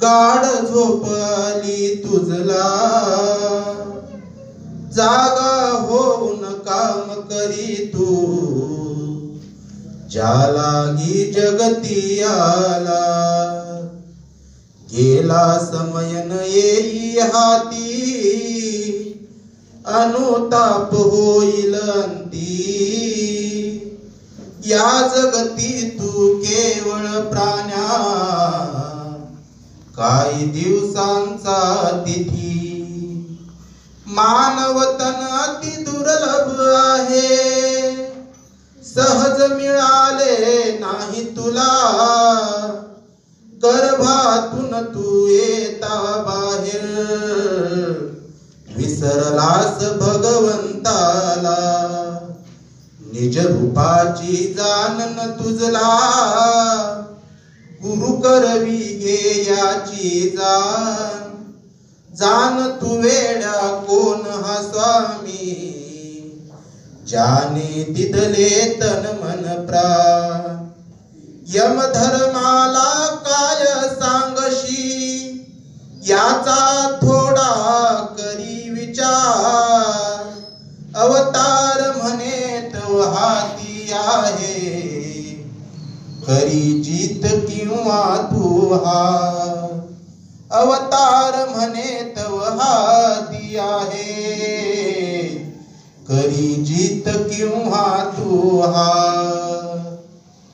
गाढ झोप आली तुझला जागा होऊन काम करी तू ज्या लागी जगती आला गेला समयन येई हाती अनुताप होईल अंती या जगती तू केवळ प्राण्या काही दिवसांचा तिथी मानवतन अति दुर्लभ आहे सहज मिळाले नाही तुला गर्भातून तू येता बाहेर विसरलास भगवंताला निज रूपाची जाणन तुझला गुरु करवी घे याची जाण तू वेड्या कोण हा स्वामी ज्याने दिदले तन मन प्राण यमधर्माला काय सांगशी याचा थोडा करी विचार अवतार म्हणे तो हाती आहे करी जीत किंवा तू हार अवतार म्हणे तो हाती आहे करी जीत किंवा तू हार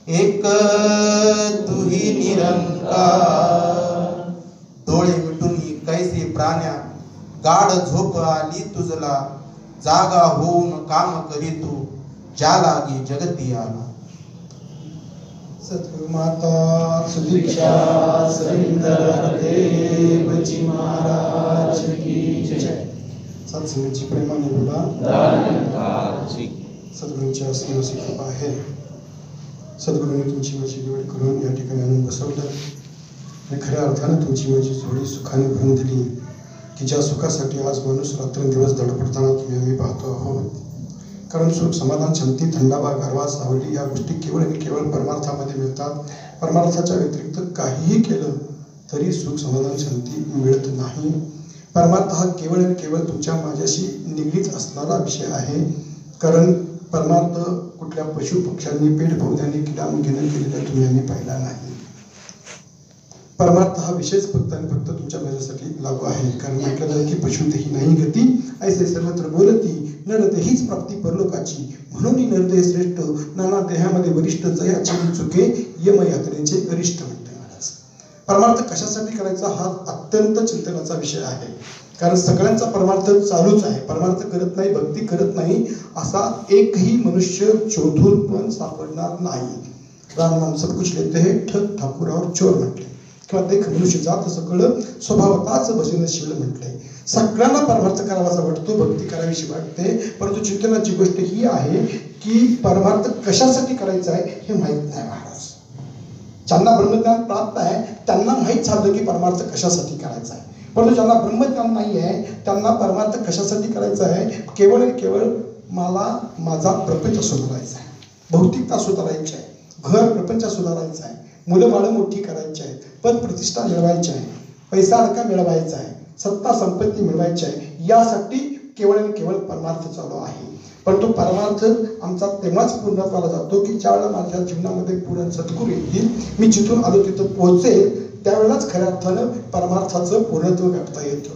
एक तुही निरंकार डोळे मिटून कैसे प्राण्या गाढ झोप आली तुझला जागा होऊन काम करी तू ज्या लागी जगती आला. सद्गुरु माता सुदीक्षा सविंदर देवजी महाराज की जय. सत्संगाची प्रेमाने बोला. सद्गुरूंची अशी कृपा आहे. सद्गुरूंनी तुमची माझी निवड करून या ठिकाणी आणून बसवलं आणि खऱ्या अर्थानं तुमची माझी जोडी सुखाने भरून दिली की ज्या सुखासाठी आज माणूस रात्रंदिवस धडपडताना तुम्ही आम्ही पाहतो आहोत. कारण सुख, समाधान, शांती, थंडावा, गारवा, सावली या गोष्टी केवळ आणि केवळ परमार्थामध्ये मिळतात. परमार्थाच्या व्यतिरिक्त काहीही केलं तरी सुख, समाधान, शांती मिळत नाही. परमार्थ हा केवळ आणि केवळ तुमच्या माझ्याशी निगडीत असणारा विषय आहे. कारण परमार्थ कुठल्या पशु पक्ष्यांनी, पेट पौद्यांनी, किडामुंगीनं केलेला तुम्ही आम्ही पाहिला नाही. परमार्थ हा विषयच फक्त आणि फक्त तुमच्या माझ्यासाठी लागू आहे. कारण म्हटलं जातं की पशुतेही नाही गती ऐसे सर्वत्र बोलती नरते हीच प्राप्ती परलोकाची. म्हणून नरते श्रेष्ठ नाना देहामध्ये वरिष्ठ जयाचे चुके यमयातनेचे गरिष्ठ म्हणते महाराज. परमार्थ कशासाठी करायचा हा अत्यंत चिंतनाचा विषय आहे. कारण सगळ्यांचा परमार्थ चालूच आहे. परमार्थ करत नाही, भक्ती करत नाही असा एकही मनुष्य शोधून पण सापडणार नाही. राम नाम सब कुछ लेते हैं ठग ठाकुरावर चोर म्हटले किंवा देख मनुष्य जात सकळ स्वभावताच भजनशील म्हटले. सगळ्यांना परमार्थ करावासा वाटतो, भक्ती करावीशी वाटते. परंतु चिंतनाची गोष्ट ही आहे की परमार्थ कशासाठी करायचा आहे हे माहीत नाही महाराज. ज्यांना ब्रह्मज्ञान प्राप्त आहे त्यांना माहीत झालं की परमार्थ कशासाठी करायचा आहे. परंतु ज्यांना ब्रह्मज्ञान नाही आहे त्यांना परमार्थ कशासाठी करायचा आहे, केवळ आणि केवळ मला माझा प्रपंच सुधारायचा आहे, भौतिकता सुधारायची आहे, घर प्रपंच सुधारायचा आहे, मुलं बाळं मोठी करायची आहेत, पद प्रतिष्ठा मिळवायची आहे, पैसा अडका मिळवायचा आहे, सत्ता संपत्ती मिळवायची आहे. यासाठी केवळ आणि केवळ परमार्थ चालू आहे. पण तो परमार्थ आमचा तेव्हाच पूर्णत्वाला जातो की ज्यावेळेला माझ्या जीवनामध्ये पूर्ण सद्गुरू येतील, मी जिथून आलो तिथं पोहोचेल, त्यावेळेलाच खऱ्या अर्थानं परमार्थाचं पूर्णत्व गाठता येतं.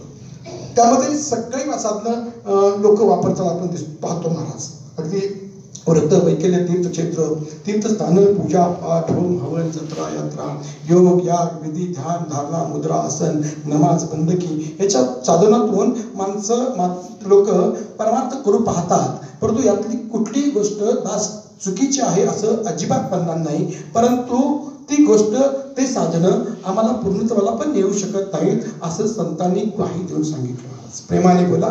त्यामध्ये सगळी साधनं लोक वापरताना आपण पाहतो महाराज. अगदी व्रत, वैकल्य, तीर्थक्षेत्र, तीर्थस्थान, पूजा पाठ, होम हवन, जत्रा, यात्रा, योग, याग, विधी, ध्यान, धारणा, मुद्रा, आसन, नमाज, बंदकी याच्या साधनातून लोक परमार्थ करू पाहतात. परंतु यातली कुठलीही गोष्ट दास चुकीची आहे असं अजिबात म्हणणार नाही. परंतु ती गोष्ट, ते साधनं आम्हाला पूर्णत्वाला पण नेऊ शकत नाहीत असं संतांनी ग्वाही देऊन सांगितलं. प्रेमाने बोला.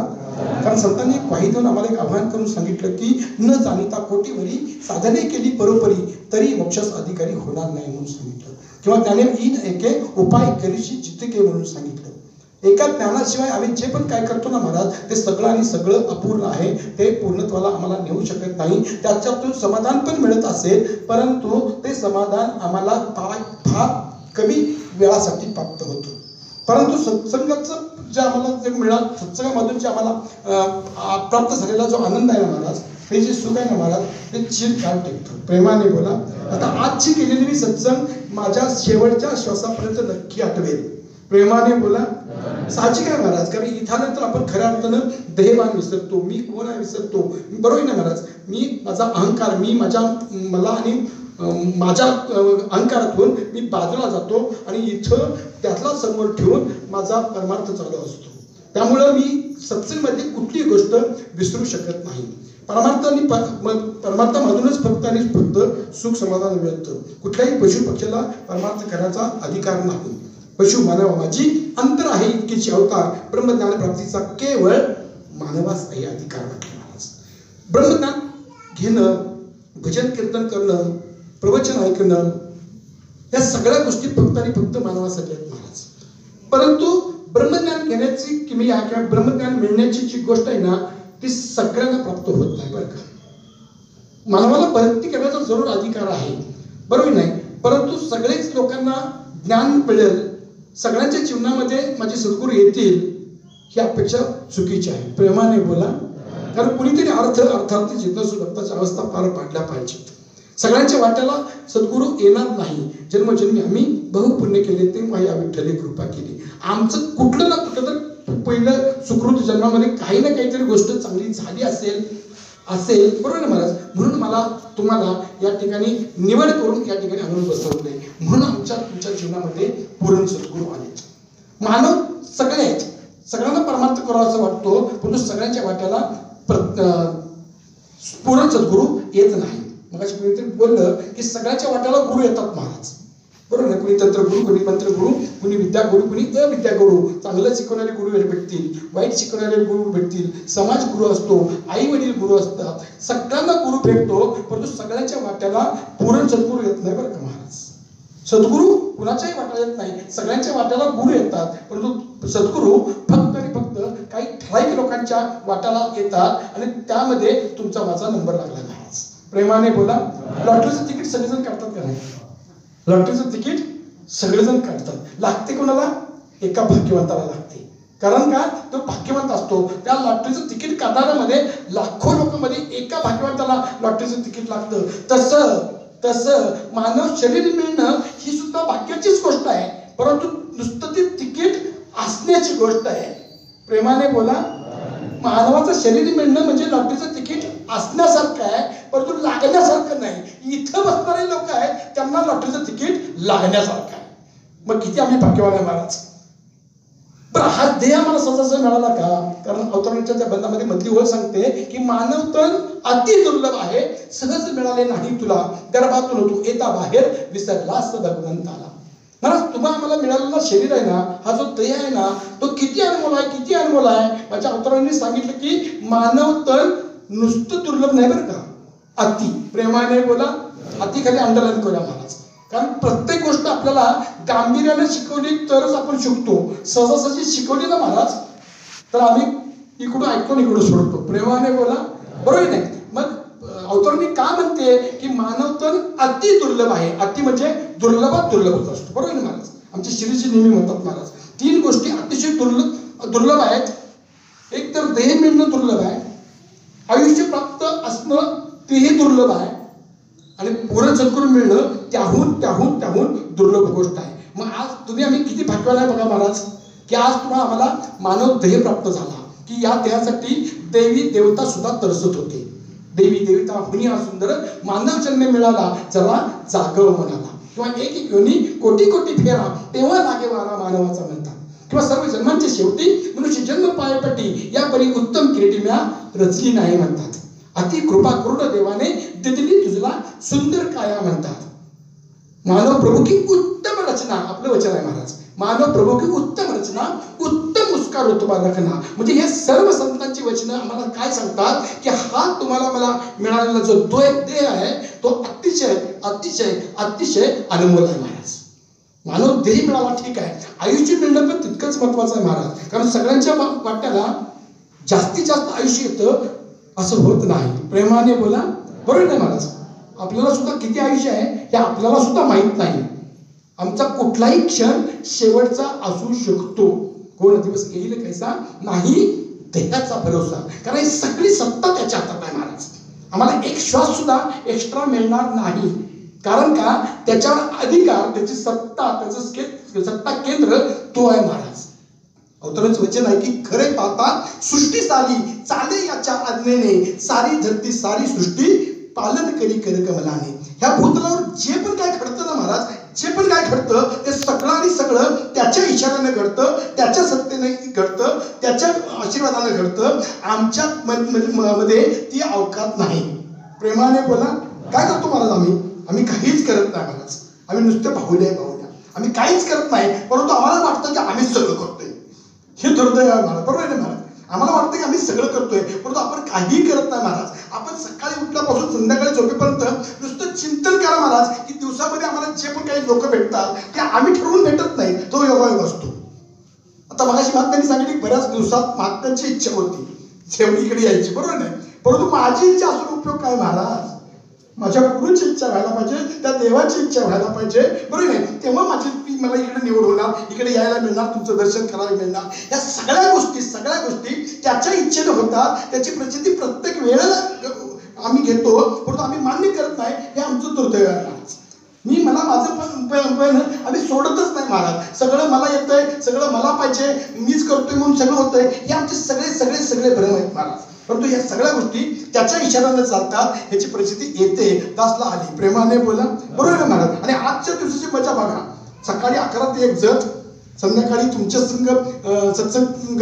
कारण संतांनी ग्वाही देऊन आम्हाला एक आव्हान करून सांगितलं की न जाणीता कोटीवरी साधने केली परोपरी तरी मोक्षास अधिकारी होणार नाही म्हणून सांगितलं. किंवा त्याने इन एके उपाय करीशी जितके म्हणून सांगितलं. एका ज्ञानाशिवाय आम्ही जे पण काय करतो ना महाराज ते सगळं आणि सगळं अपूर्ण आहे, ते पूर्णत्वाला आम्हाला नेऊ शकत नाही. त्याच्यातून समाधान पण मिळत असेल परंतु ते समाधान आम्हाला फार कमी वेळासाठी प्राप्त होतं. परंतु सत्संगाचं जे आम्हाला जे मिळालं, सत्संगामधून जे आम्हाला प्राप्त झालेला जो आनंद आहे ना महाराज, हे जे सुख आहे ना महाराज, ते चिरकाल टिकतं. प्रेमाने बोला. आता आजची केलेली मी सत्संग माझ्या शेवटच्या श्वासापर्यंत नक्की आठवेल. प्रेमाने बोला. साहजिक आहे महाराज. कारण इथानंतर आपण खऱ्या अर्थानं देहभान विसरतो, मी कोण आहे विसरतो. बरोबर ना महाराज. मी माझा अहंकार, मला आणि माझ्या अहंकारातून मी बाजूला जातो आणि इथं त्यातला समोर ठेवून माझा परमार्थ चालू असतो. त्यामुळं मी सत्संगमध्ये कुठली गोष्ट विसरू शकत नाही. परमार्थामधूनच फक्त आणि फक्त सुख समाधान मिळतं. कुठल्याही पशु पक्षाला परमार्थ करण्याचा अधिकार नाही. पशु मानवा माझी अंतर आहे इतकेची अवतार, ब्रह्मज्ञान प्राप्तीचा केवळ मानवास आहे अधिकार म्हटले महाराज. ब्रह्मज्ञान घेणं, भजन कीर्तन करणं, प्रवचन ऐकणं, या सगळ्या गोष्टी फक्त आणि फक्त मानवासाठी आहेत महाराज. परंतु ब्रह्मज्ञान घेण्याची किमया किंवा ब्रह्मज्ञान मिळण्याची जी गोष्ट आहे ना ती सगळ्यांना प्राप्त होत नाही बरं का. मानवाला भक्ती करण्याचा जरूर अधिकार आहे, बरोबर नाही. परंतु सगळेच लोकांना ज्ञान मिळेल, सगळ्यांच्या जीवनामध्ये माझे सद्गुरू येतील ही अपेक्षा चुकीची आहे. प्रेमाने बोला. कारण कुणीतरी अर्थार्थी जिज्ञासू भक्ताची अवस्था पार पाडल्या पाहिजेत. सगळ्यांच्या वाट्याला सद्गुरू येणार नाही. जन्मजन्मी आम्ही बहुपुण्य केले तेव्हा या विठ्ठले कृपा केली. आमचं कुठलं ना कुठलं तर पहिलं सुकृत जन्मामध्ये काही ना काहीतरी गोष्ट चांगली झाली असेल, बरोबर ना महाराज. म्हणून मला तुम्हाला या ठिकाणी निवड करून या ठिकाणी आणून बसवले. म्हणून तुमच्या जीवनामध्ये पूर्ण सद्गुरू आले. मानव सगळे आहेत, सगळ्यांना परमार्थ करावासा वाटतो परंतु सगळ्यांच्या वाट्याला पूर्ण सद्गुरू येत नाही. मग कोणीतरी बोललं की सगळ्याच्या वाट्याला गुरु येतात महाराज. बरोबर ना? कुणी तंत्रगुरु, कुणी मंत्रगुरु, कुणी विद्यागुरु, कुणी अविद्यागुरु. चांगलं शिकवणारे गुरु भेटतील, वाईट शिकवणारे गुरु भेटतील, समाज गुरु असतो, आई वडील गुरु असतात, सगळ्यांना गुरु भेटतो. परंतु सगळ्यांच्या वाट्याला पूर्ण सद्गुरू येत नाही बरं का महाराज. सद्गुरू कुणाच्याही वाट्याला येत नाही, सगळ्यांच्या वाट्याला गुरु येतात. परंतु सद्गुरू फक्त आणि फक्त काही ठराविक लोकांच्या वाट्याला येतात आणि त्यामध्ये तुमचा माझा नंबर लागला महाराज. प्रेमाने बोला. लॉटरीचं तिकीट सगळेजण काढतात का नाही? लॉटरीचं तिकीट सगळेजण काढतात. लागते कोणाला? एका भाग्यवंताला लागते. कारण का? तो भाग्यवंत असतो. त्या लॉटरीचं तिकीट काढणाऱ्यामध्ये लाखो लोकांमध्ये एका भाग्यवंताला लॉटरीचं तिकीट लागतं. तसं मानव शरीर मिळणं ही सुद्धा भाग्याचीच गोष्ट आहे, परंतु नुसतं ती तिकीट असण्याची गोष्ट आहे. प्रेमाने बोला. मानवाचं शरीर मिळणं म्हणजे लॉटरीचं तिकीट असण्यासारखं आहे, परंतु लागण्यासारखं नाही. इथं बसणारे लोक आहेत त्यांना लॉटरीचं तिकीट लागण्यासारखं आहे. मग किती आम्ही भाग्यवान आहे महाराज. बरं, हा देह आम्हाला सहजासहज मिळाला का? कारण अवतरणाच्या त्या बंधामध्ये मधली ओळ सांगते की मानव तन अति दुर्लभ आहे, सहज मिळाले नाही तुला, गर्भातून तू येता बाहेर विसरलास भगवंताला. महाराज, तुम्हाला आम्हाला मिळालेला शरीर आहे ना, हा जो देह आहे ना, तो किती अनमोल आहे, किती अनमोल आहे. माझ्या अवतरणांनी सांगितलं की मानव तन नुसतं दुर्लभ नाही बरं का, अति. प्रेमाने बोला. अति खाली अंडरलाईन करूया महाराज. कारण प्रत्येक गोष्ट आपल्याला गांभीर्याने शिकवली तरच आपण शिकतो. सहजासहजी शिकवली ना महाराज तर आम्ही इकडून ऐकून इकडून सोडतो. प्रेमाने बोला. बरोबर नाही? मग अवतरणी का म्हणते की मानव तन अति दुर्लभ आहे. अति म्हणजे दुर्लभात दुर्लभच असतो. बरोबर ना महाराज? आमच्या श्रीजी नेहमी म्हणतात महाराज, 3 गोष्टी अतिशय दुर्लभ आहेत. एक तर देह मिळणं दुर्लभ आहे, आयुष्य प्राप्त असणं तेही दुर्लभ आहे, आणि पूर्ण सद्गुरू मिळणं त्याहून दुर्लभ गोष्ट आहे. मग आज तुम्ही आम्ही किती भाग्यवान आहे बघा महाराज, की आज तुम्हाला आम्हाला मानव देह प्राप्त झाला, की या देहासाठी देवी देवता सुद्धा तरसत होते. देवी देवता हुनी हा सुंदर मानव जन्म मिळाला, जरा जागव म्हणाला. किंवा एक योनी कोटी कोटी फेरा तेव्हा लागे वारा मानवाचा म्हणतात. किंवा सर्व जन्मांच्या शेवटी मनुष्य जन्म पायपटी या परी उत्तम किरीटी म्या रचली नाही म्हणतात. अति कृपा करून देवाने दिली तुझला सुंदर काया म्हणतात. मानव प्रभू की उत्तम रचना, आपलं वचन आहे महाराज. मानव प्रभू की उत्तम रचना, उत्तम मुस्कार रुतबा रखना. म्हणजे हे सर्व संतांची वचनं आम्हाला काय सांगतात की हा तुम्हाला मला मिळालेला जो देह आहे तो अतिशय अतिशय अतिशय अनमोल आहे महाराज. मानव देह मिळाला ठीक आहे, आयुष्य मिळणं पण तितकंच महत्वाचं आहे महाराज. कारण सगळ्यांच्या वाट्याला जास्तीत जास्त आयुष्य येतं असं होत नाही. प्रेमाने बोला. बरोबर नाही महाराज? आपल्याला सुद्धा किती आयुष्य आहे हे आपल्याला सुद्धा माहित नाही. आमचा कुठलाही क्षण शेवटचा असू शकतो. कोण दिवस येईल कैसा नाही देहाचा भरोसा. कारण ही सगळी सत्ता त्याच्या हातात आहे महाराज. आम्हाला एक श्वास सुद्धा एक्स्ट्रा मिळणार नाही. कारण का? त्याच्यावर अधिकार, त्याची सत्ता, त्याचं सत्ता केंद्र तो आहे महाराज. अवतरणाचं वचन आहे की खरे पाहता सृष्टी सारी चाले याच्या आज्ञेने, सारी धरती सारी सृष्टी पालन करी कर कमलाने. ह्या भूतलावर जे पण काय घडतं ना महाराज, जे पण काय घडतं ते सगळं आणि सगळं त्याच्या इशाऱ्याने घडतं, त्याच्या सत्तेने घडतं, त्याच्या आशीर्वादाने घडतं. आमच्या मध्ये ती अवकात नाही. प्रेमाने बोला. काय करतो महाराज? आम्ही काहीच करत नाही महाराज. आम्ही नुसते भावल्या आम्ही काहीच करत नाही, परंतु आम्हाला वाटतं की आम्हीच सगळं करतोय. हे दुर्दैव आहे महाराज. बरोबर आहे महाराज? आम्हाला वाटतं की आम्ही सगळं करतोय, परंतु आपण काही करत नाही महाराज. आपण सकाळी उठल्यापासून संध्याकाळी झोपेपर्यंत नुसतं चिंतन करा महाराज, की दिवसामध्ये आम्हाला जे पण काही लोक भेटतात ते आम्ही ठरवून भेटत नाही, तो योगायोग असतो. आता मगाशी महात्म्यांनी सांगितली बऱ्याच दिवसात महात्म्यांची इच्छा होती जेवढी इकडे यायची. बरोबर नाही? परंतु माझी इच्छा असून उपयोग काय महाराज? माझ्या गुरुची इच्छा व्हायला पाहिजे, त्या देवाची इच्छा व्हायला पाहिजे. बरोबर आहे? तेव्हा मला इकडे निवड होणार, इकडे यायला मिळणार, तुमचं दर्शन करायला मिळणार. या सगळ्या गोष्टी त्याच्या इच्छेने होतात. त्याची प्रचिती प्रत्येक वेळेला आम्ही घेतो, परंतु आम्ही मान्य करत नाही. हे आमचं दुर्दैव आहे महाराज. मला माझं पण आम्ही सोडतच नाही महाराज. सगळं मला येतंय, सगळं मला पाहिजे, मीच करतोय म्हणून सगळं होतंय. हे आमचे सगळे भ्रम आहेत महाराज. परंतु या सगळ्या गोष्टी त्याच्या इशाऱ्याने चालतात. याची परिस्थिती येते, दासला आली. प्रेमाने बोला. बरोबर आहे महाराज? आणि आजच्या दिवसाची मजा बघा. सकाळी 11 ते 1 जत, संध्याकाळी तुमच्या संघ सत्संग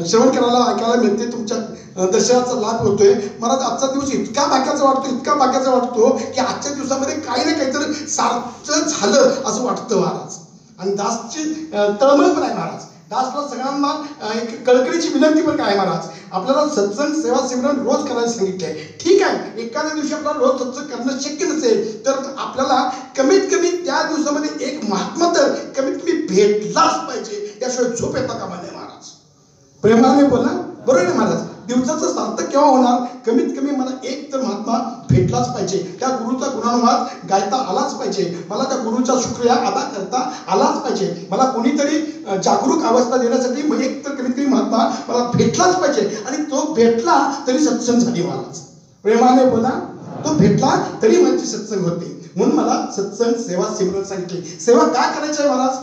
श्रवण करायला ऐकायला मिळते, तुमच्या दर्शनाचा लाभ होतोय. महाराज आजचा दिवस इतका भाग्याचा वाटतो की आजच्या दिवसामध्ये काही ना काहीतरी सारखं झालं असं वाटतं महाराज. आणि दासची तळमळ पण आहे महाराज. दासला सगळ्यांना एक कळकळीची विनंती पण काय महाराज, आपल्याला सत्संग सेवा सिमरन रोज करायला सांगितले. ठीक आहे, एखाद्या दिवशी आपल्याला रोज सत्संग करणं शक्य नसेल तर आपल्याला कमीत कमी त्या दिवसामध्ये एक महात्मा तर कमीत कमी भेटलाच पाहिजे. त्याशिवाय झोप येता कामा नये महाराज. प्रेमाने बोला, बरोबर आहे महाराज. दिवसाचं सार्थक केव्हा होणार, कमीत कमी मला एक तर महात्मा भेटलाच पाहिजे. त्या गुरुचा गुणानुवाद गायता आलाच पाहिजे. मला त्या गुरुचा शुक्रिया अदा करता आलाच पाहिजे. मला कोणीतरी जागरूक अवस्था देण्यासाठी एक तर कमीत कमी महात्मा मला भेटलाच पाहिजे. आणि तो भेटला तरी सत्संग झाली महाराज. प्रेमाने बोला, तो भेटला तरी माझी सत्संग होते. म्हणून मला सत्संग सेवा सिमरन सांगितली. सेवा काय करायची आहे महाराज?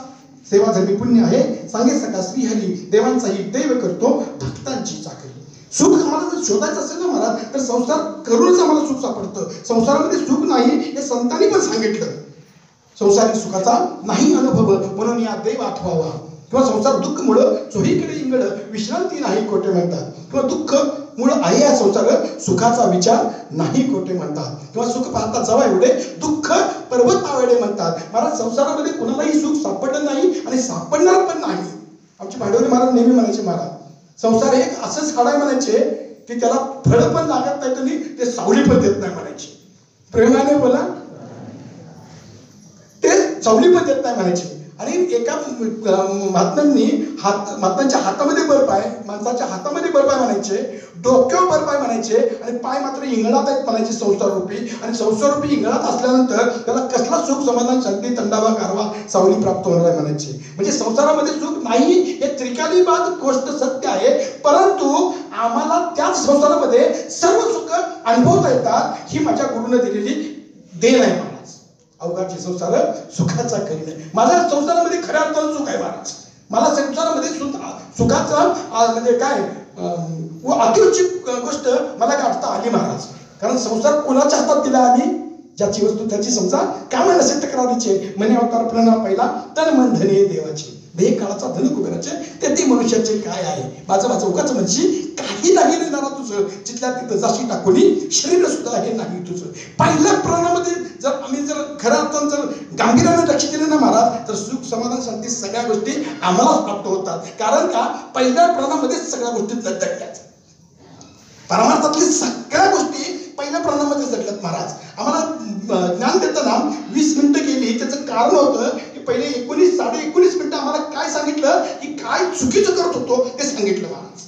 सेवा धर्मी पुण्य आहे, सांगे सका श्रीहरी, देवांचाही दैव करतो भक्तांची चाकरी. सुख आम्हाला जर शोधायचं असेल ना महाराज तर संसार करूनच आम्हाला सुख सापडतं. संसारामध्ये सुख नाही हे संतांनी पण सांगितलं. संसारिक सुखाचा नाही अनुभव म्हणून या देव आठवावा. किंवा संसार दुःख मुळे चोहीकडे इंगळ विश्रांती नाही कोठे म्हणतात. किंवा दुःख मुळे आहे या संसार सुखाचा विचार नाही कोठे म्हणतात. किंवा सुख पाहता जवळ एवढे दुःख पर्वत आवडे म्हणतात. महाराज संसारामध्ये कोणालाही सुख सापडलं नाही आणि सापडणार पण नाही. आमचे भांडवली महाराज नेहमी म्हणायचे, महाराज संसार एक असं झाड आहे म्हणायचे की त्याला फळ पण लागत नाही आणि ते सावली पण देत नाही म्हणायचे. प्रेमाने बोला, ते सावली पण देत नाही म्हणायचे. आणि एका महात्म्यांच्या हातामध्ये बर्फ आहे, माणसाच्या हातामध्ये बर्फ आहे म्हणायचे, डोक्यावर बर्फ आहे म्हणायचे आणि पाय मात्र इंगळात आहेत म्हणायचे संसार रूपी. आणि संसार रूपी इंगळात असल्यानंतर त्याला कसला सुख समाधान शांती थंडावा गारवा सावली प्राप्त होणार आहे म्हणायचे. म्हणजे संसारामध्ये सुख नाही हे त्रिकालीबाद गोष्ट सत्य आहे. परंतु आम्हाला त्याच संसारामध्ये सर्व सुख अनुभवता येतात. ही माझ्या गुरुने दिलेली देण आहे महाराज. अवघाचे संसार सुखाचा करी नाही. माझ्या संसारामध्ये खऱ्या अर्थानं सुख आहे महाराज. मला संसारामध्ये सुखाचं म्हणजे काय अतिउच्च गोष्ट मला गाठता आली महाराज. कारण संसार कोणाच्या हातात दिला आणि ज्याची वस्तू त्याची समजा कामा नसेल तक्रारीचे म्हणे अवतार प्रणा पहिला तन मन धनी देवाचे देह काळाचा धन कुबेराचे ते ती मनुष्याचे काय आहे. माझं उगाच म्हणजे काही नाही रे नारा तुझं जिथल्या तिथं जाशी टाकूनी शरीर सुद्धा हे नाही तुझं. पहिल्या प्राणामध्ये जर आम्ही जर खऱ्या अर्थानं जर गांभीर्याने लक्ष दिलं ना महाराज तर सुख समाधान शांती सगळ्या गोष्टी आम्हालाच प्राप्त होतात. कारण का पहिल्या प्राणामध्ये सगळ्या गोष्टी जगल्यात. परमार्थातली सगळ्या गोष्टी पहिल्या प्राणामध्ये जगल्यात महाराज. आम्हाला ज्ञान देताना 20 मिनिटं गेली. त्याचं कारण होतं की पहिले 19-19.5 मिनिटं आम्हाला काय सांगितलं की काय चुकीचं करत होतो ते सांगितलं महाराज.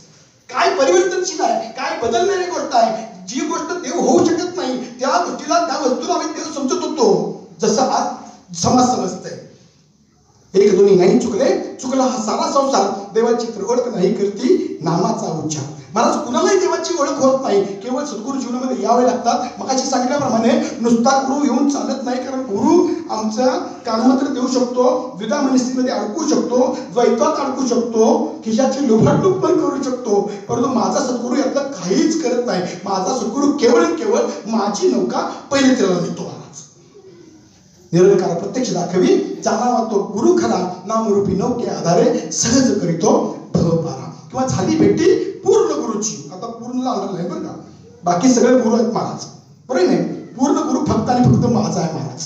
काय परिवर्तनशील आहे, काय बदलणारी गोष्ट आहे, जी गोष्ट देव होऊ शकत नाही त्या गोष्टीला त्या वस्तूला आम्ही देव समजत होतो. जसं आज समाज समजतंय एक दोन्ही नाही चुकला हा सारा संसार देवाची ओळख नाही करती नामाचा उच्चार. महाराज कुणालाही देवाची ओळख होत नाही. केवळ सद्गुरू जीवनामध्ये यावे लागतात. मगाशी सांगितल्याप्रमाणे नुसता गुरु येऊन चालत नाही. कारण गुरु आमच्या कानमंत्र देऊ शकतो, द्विधा मनस्थितीमध्ये अडकू शकतो, द्वैतात अडकू शकतो, खिशाची लुबाडलूब पण करू शकतो. परंतु माझा सद्गुरू यातलं काहीच करत नाही. माझा सद्गुरू केवळ माझी नौका पहिले तिला नेतो महाराज. निरंकार प्रत्यक्ष दाखवी जाणावा तो गुरु खरा नामरूपी नौके आधारे सहज करीतो भवपारा. किंवा झाली भेटी पूर्ण गुरुची. आता पूर्णला आणलं नाही बरं का, बाकी सगळे गुरु आहेत महाराज, बरोबर नाही. पूर्ण गुरु फक्त आणि फक्त माझा आहे महाराज.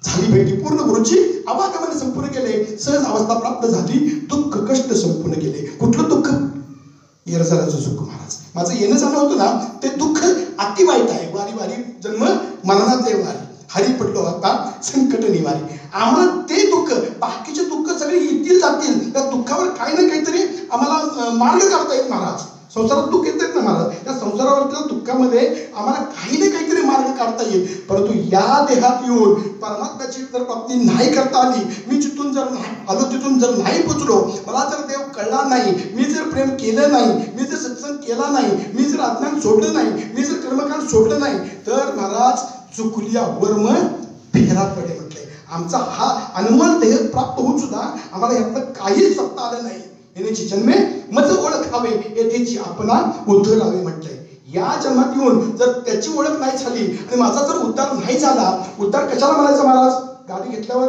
झाली भेटी पूर्ण गुरुची, आवागमन संपूर्ण केले, सहज अवस्था प्राप्त झाली, दुःख कष्ट संपूर्ण केले. कुठलं दुःख? येरझाराचं सुख महाराज. माझं येणं जाणं होतं ना ते दुःख अति वाईट आहे. वारी वारी जन्म मरणाचे वारी हरी पडलो आता संकट निवारी. आम्हाला ते दुःख, बाकीचे दुःख सगळे येतील जातील, त्या दुःखावर काही ना काहीतरी आम्हाला मार्ग काढता येईल महाराज. संसारात दुःख येतात ना महाराज, त्या संसारावरच्या दुःखामध्ये आम्हाला काही ना काहीतरी मार्ग काढता येईल. परंतु या देहात येऊन परमात्म्याची जर प्राप्ती नाही करता आली, मी जिथून जर आलो तिथून जर नाही पोचलो, मला जर देव कळला नाही, मी जर प्रेम केलं नाही, मी जर सत्संग केला नाही, मी जर अज्ञान सोडलं नाही, मी जर कर्मकांड सोडलं नाही तर महाराज चुकलिया वर्म फेरा पडे म्हटले. आमचा हा अनमोल देह प्राप्त होऊन सुद्धा आम्हाला यातलं काहीच सत्ता आलं नाही. येण्याची जन्मे मज ओळख हवे येथेची आपणा उद्धरावे म्हटले. या जन्मात येऊन जर त्याची ओळख नाही झाली आणि माझा जर उद्धार नाही झाला, उद्धार कशाला म्हणायचा महाराज? गाडी घेतल्यावर,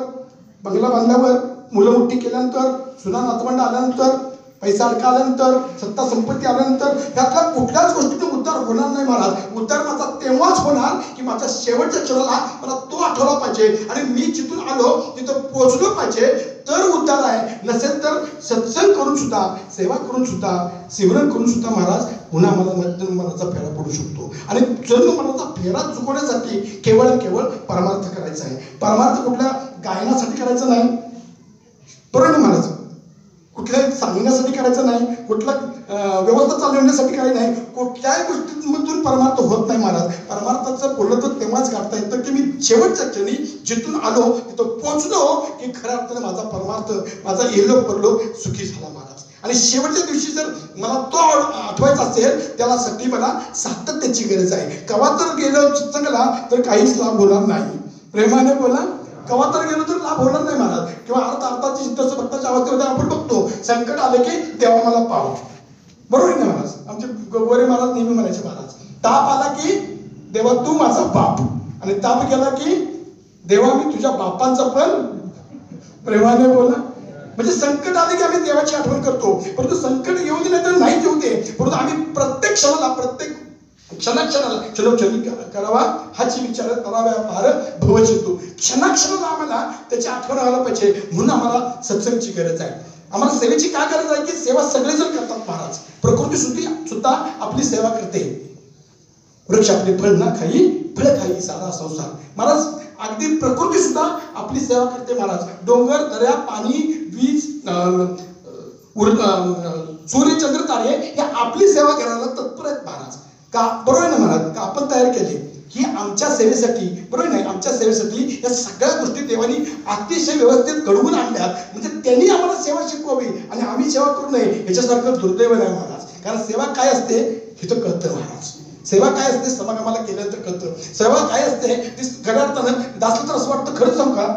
बंगला बांधल्यावर, मुलं मोठी केल्यानंतर, सुना नातवंड आल्यानंतर, पैसा अडका आल्यानंतर, सत्ता संपत्ती आल्यानंतर त्यातल्या कुठल्याच गोष्टीतून उद्धार होणार नाही महाराज. उद्धार माझा तेव्हाच होणार की माझ्या शेवटच्या क्षणाला मला तो आठवला पाहिजे आणि मी जिथून आलो तिथं पोहोचलो पाहिजे, तर उद्धार आहे. नसेल तर सत्संग करून सुद्धा, सेवा करून सुद्धा, सिमरन करून सुद्धा महाराज पुन्हा मला जन्ममरणाचा फेरा पडू शकतो. आणि जन्ममरणाचा फेरा चुकवण्यासाठी केवळ आणि केवळ परमार्थ करायचा आहे. परमार्थ कुठल्या गायनासाठी करायचं नाही, बरोबर ना महाराज, कुठल्याही सांगण्यासाठी करायचं नाही, कुठला व्यवस्था चालवण्यासाठी काही नाही, कुठल्याही गोष्टीमधून परमार्थ होत नाही महाराज. परमार्थाचं बोललं तर तेव्हाच काढता येतं की मी शेवटच्या क्षणी जिथून आलो तिथं पोहोचलो की खऱ्या अर्थाने माझा परमार्थ, माझा येलो परलो सुखी झाला महाराज. आणि शेवटच्या दिवशी जर मला तो आठवायचा असेल त्यासाठी मला सातत्याची गरज आहे. कवा तर गेलो सत्संगाला तर काहीच लाभ होणार नाही. प्रेमाने बोला, कवा तर गेलो तर लाभ होणार नाही महाराज. किंवा अर्थाची सिद्धस्य भक्ताच्या अवस्थेमध्ये आपण बघतो, संकट आले की देवा मला पाव, बरोबर ना महाराज. आमचे गोरे महाराज नेहमी म्हणायचे महाराज, ताप आला की देवा तू माझा बाप, आणि ताप गेला की देवा मी तुझ्या बापांचा पण. प्रेमाने बोला, म्हणजे संकट आले की आम्ही देवाची आठवण करतो, परंतु संकट येऊ दे नाही तर नाही येऊ दे, परंतु आम्ही प्रत्येक क्षणाला, प्रत्येक क्षणाक्षणाला क्षणोक्षणी करावा हाची विचार कराव्या फार भवचेतू. क्षणाक्षणाला आम्हाला त्याची आठवण व्हायला पाहिजे, म्हणून आम्हाला सत्संगची गरज आहे. आम्हाला सेवेची काय गरज आहे की सेवा सगळेजण करतात महाराज. प्रकृती सुद्धा आपली सेवा करते. वृक्ष आपले फळ ना खाई, फळ खाई सारा संसार महाराज. अगदी प्रकृती सुद्धा आपली सेवा करते महाराज. डोंगर, दर्या, पाणी, वीज, सूर्य, चंद्र, तारे हे आपली सेवा करायला तत्पर आहेत महाराज. का बरोबर ना महाराज, का आपण तयार केले की आमच्या सेवेसाठी, बरोबर नाही, आमच्या सेवेसाठी या सगळ्या गोष्टी देवानी अतिशय व्यवस्थित घडवून आणल्यात. म्हणजे त्यांनी आम्हाला सेवा शिकवावी आणि आम्ही सेवा करू नये याच्यासारखं दुर्दैव नाही महाराज. कारण सेवा काय असते हे तर कळतं महाराज. सेवा काय असते समागमाला केल्यानंतर कळतं. सेवा काय असते ती खऱ्या अर्थानं दासलं तर असं वाटतं, खरंच सांगू का,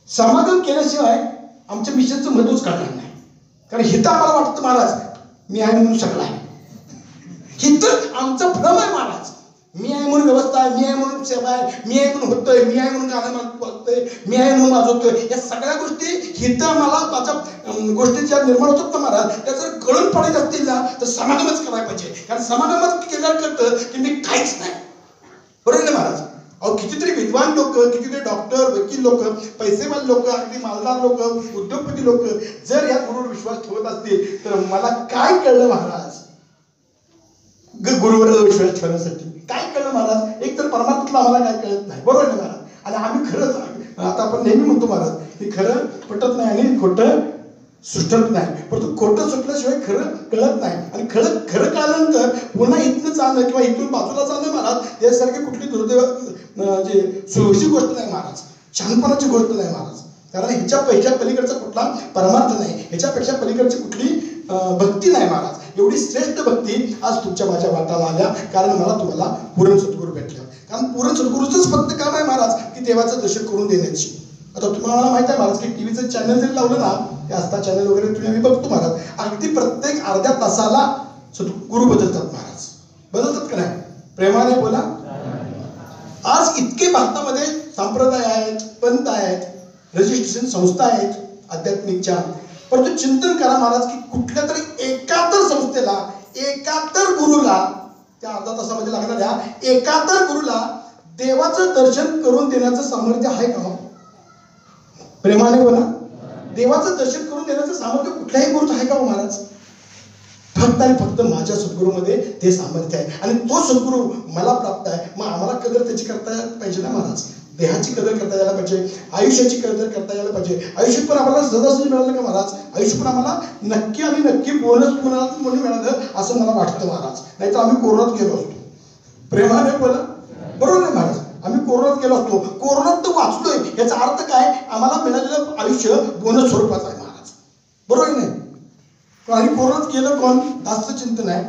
समागम केल्याशिवाय आमच्या मिशनचं महत्वच कळणार नाही. कारण हिथं आम्हाला वाटतं महाराज मी आहे म्हणून सगळं आहे, हिथं आमचं भ्रम आहे महाराज. मी आहे म्हणून व्यवस्था आहे, मी आहे म्हणून सेवा आहे, मी आहे म्हणून होतोय, मी आहे म्हणून गाणं वाजतोय, मी आहे म्हणून वाजवतोय. या सगळ्या गोष्टी हिथं मला माझ्या गोष्टी ज्या निर्माण होतात ना महाराज, त्या जर कळून पडायचे असतील ना तर समागमच करायला पाहिजे. कारण समागमच केल्यावर कळतं की मी काहीच नाही, बरोबर ना महाराज. अहो कितीतरी विद्वान लोक, कितीतरी डॉक्टर, वकील लोक, पैसेवाले लोक, अगदी मालदार लोक, उद्योगपती लोक जर या गुरुवर विश्वास ठेवत असतील तर मला काय कळलं महाराज गुरुवर विश्वास ठेवण्यासाठी? काय कळलं महाराज? एक तर परमात्म्यातलं आम्हाला काय कळत नाही, बरोबर ना महाराज. आणि आम्ही खरंच, आता आपण नेहमी म्हणतो महाराज की खरं पटत नाही आणि खोटं सुटत नाही, परंतु खोटं सुटल्याशिवाय खरं कळत नाही. आणि खरं कळल्यानंतर पुन्हा इथनं जाणं किंवा इथून बाजूला जाणं महाराज यासारखी कुठली दुर्दैव म्हणजे सोयीची गोष्ट नाही महाराज, शहाणपणाची गोष्ट नाही महाराज. कारण ह्याच्यापेक्षा पलीकडचा कुठला परमार्थ नाही, ह्याच्यापेक्षा पलीकडची कुठली भक्ती नाही महाराज. एवढी श्रेष्ठ भक्ती आज तुमच्या माझ्या वाटाला आल्या, कारण मला तुम्हाला पूर्ण सद्गुरू भेटल्या. कारण पूर्ण सद्गुरूचंच फक्त काम आहे महाराज की देवाचं दर्शन करून देण्याची. आता तुम्हाला माहित आहे महाराज की टीव्हीचं चॅनल जरी लावलं ना, ते आस्था चॅनल वगैरे तुम्ही आम्ही बघतो महाराज, अगदी प्रत्येक अर्ध्या तासाला सद्गुरू बदलतात महाराज. बदलतात का नाही? प्रेमाने बोला. आज इतके भारतामध्ये संप्रदाय आहेत, पंथ आहेत, रजिस्ट्रेशन संस्था आहेत आध्यात्मिकच्या, परंतु चिंतन करा महाराज की कुठल्या तरी एकातर संस्थेला, एकातर गुरुला, त्या अर्धा तासामध्ये लागणाऱ्या एकातर गुरुला देवाचं दर्शन करून देण्याचं सामर्थ्य आहे का? प्रेमाने बोला. देवाचं दर्शन करून देण्याचं सामर्थ्य कुठल्याही गुरुचं आहे का महाराज? फक्त आणि फक्त माझ्या सद्गुरूमध्ये ते सामर्थ्य आहे आणि तो सद्गुरू मला प्राप्त आहे. मग आम्हाला कदर त्याची करता पाहिजे ना महाराज. देहाची कदर करता यायला पाहिजे, आयुष्याची कदर करता यायला पाहिजे. आयुष्य पण आम्हाला सहजासहजी मिळालं का महाराज? आयुष्य पण आम्हाला नक्की आणि नक्की बोनस म्हणून मिळालं असं मला वाटतं महाराज. नाहीतर आम्ही कोरोनात गेलो असतो. प्रेमाने बोला, बरोबर नाही महाराज? आम्ही कोरोनात गेलो असतो. कोरोनात तर वाचलोय याचा अर्थ काय? आम्हाला मिळालेलं आयुष्य बोनस स्वरूपाचं आहे महाराज, बरोबर नाही? आणि कोरोनात गेलं कोण? दासचं चिंतन आहे.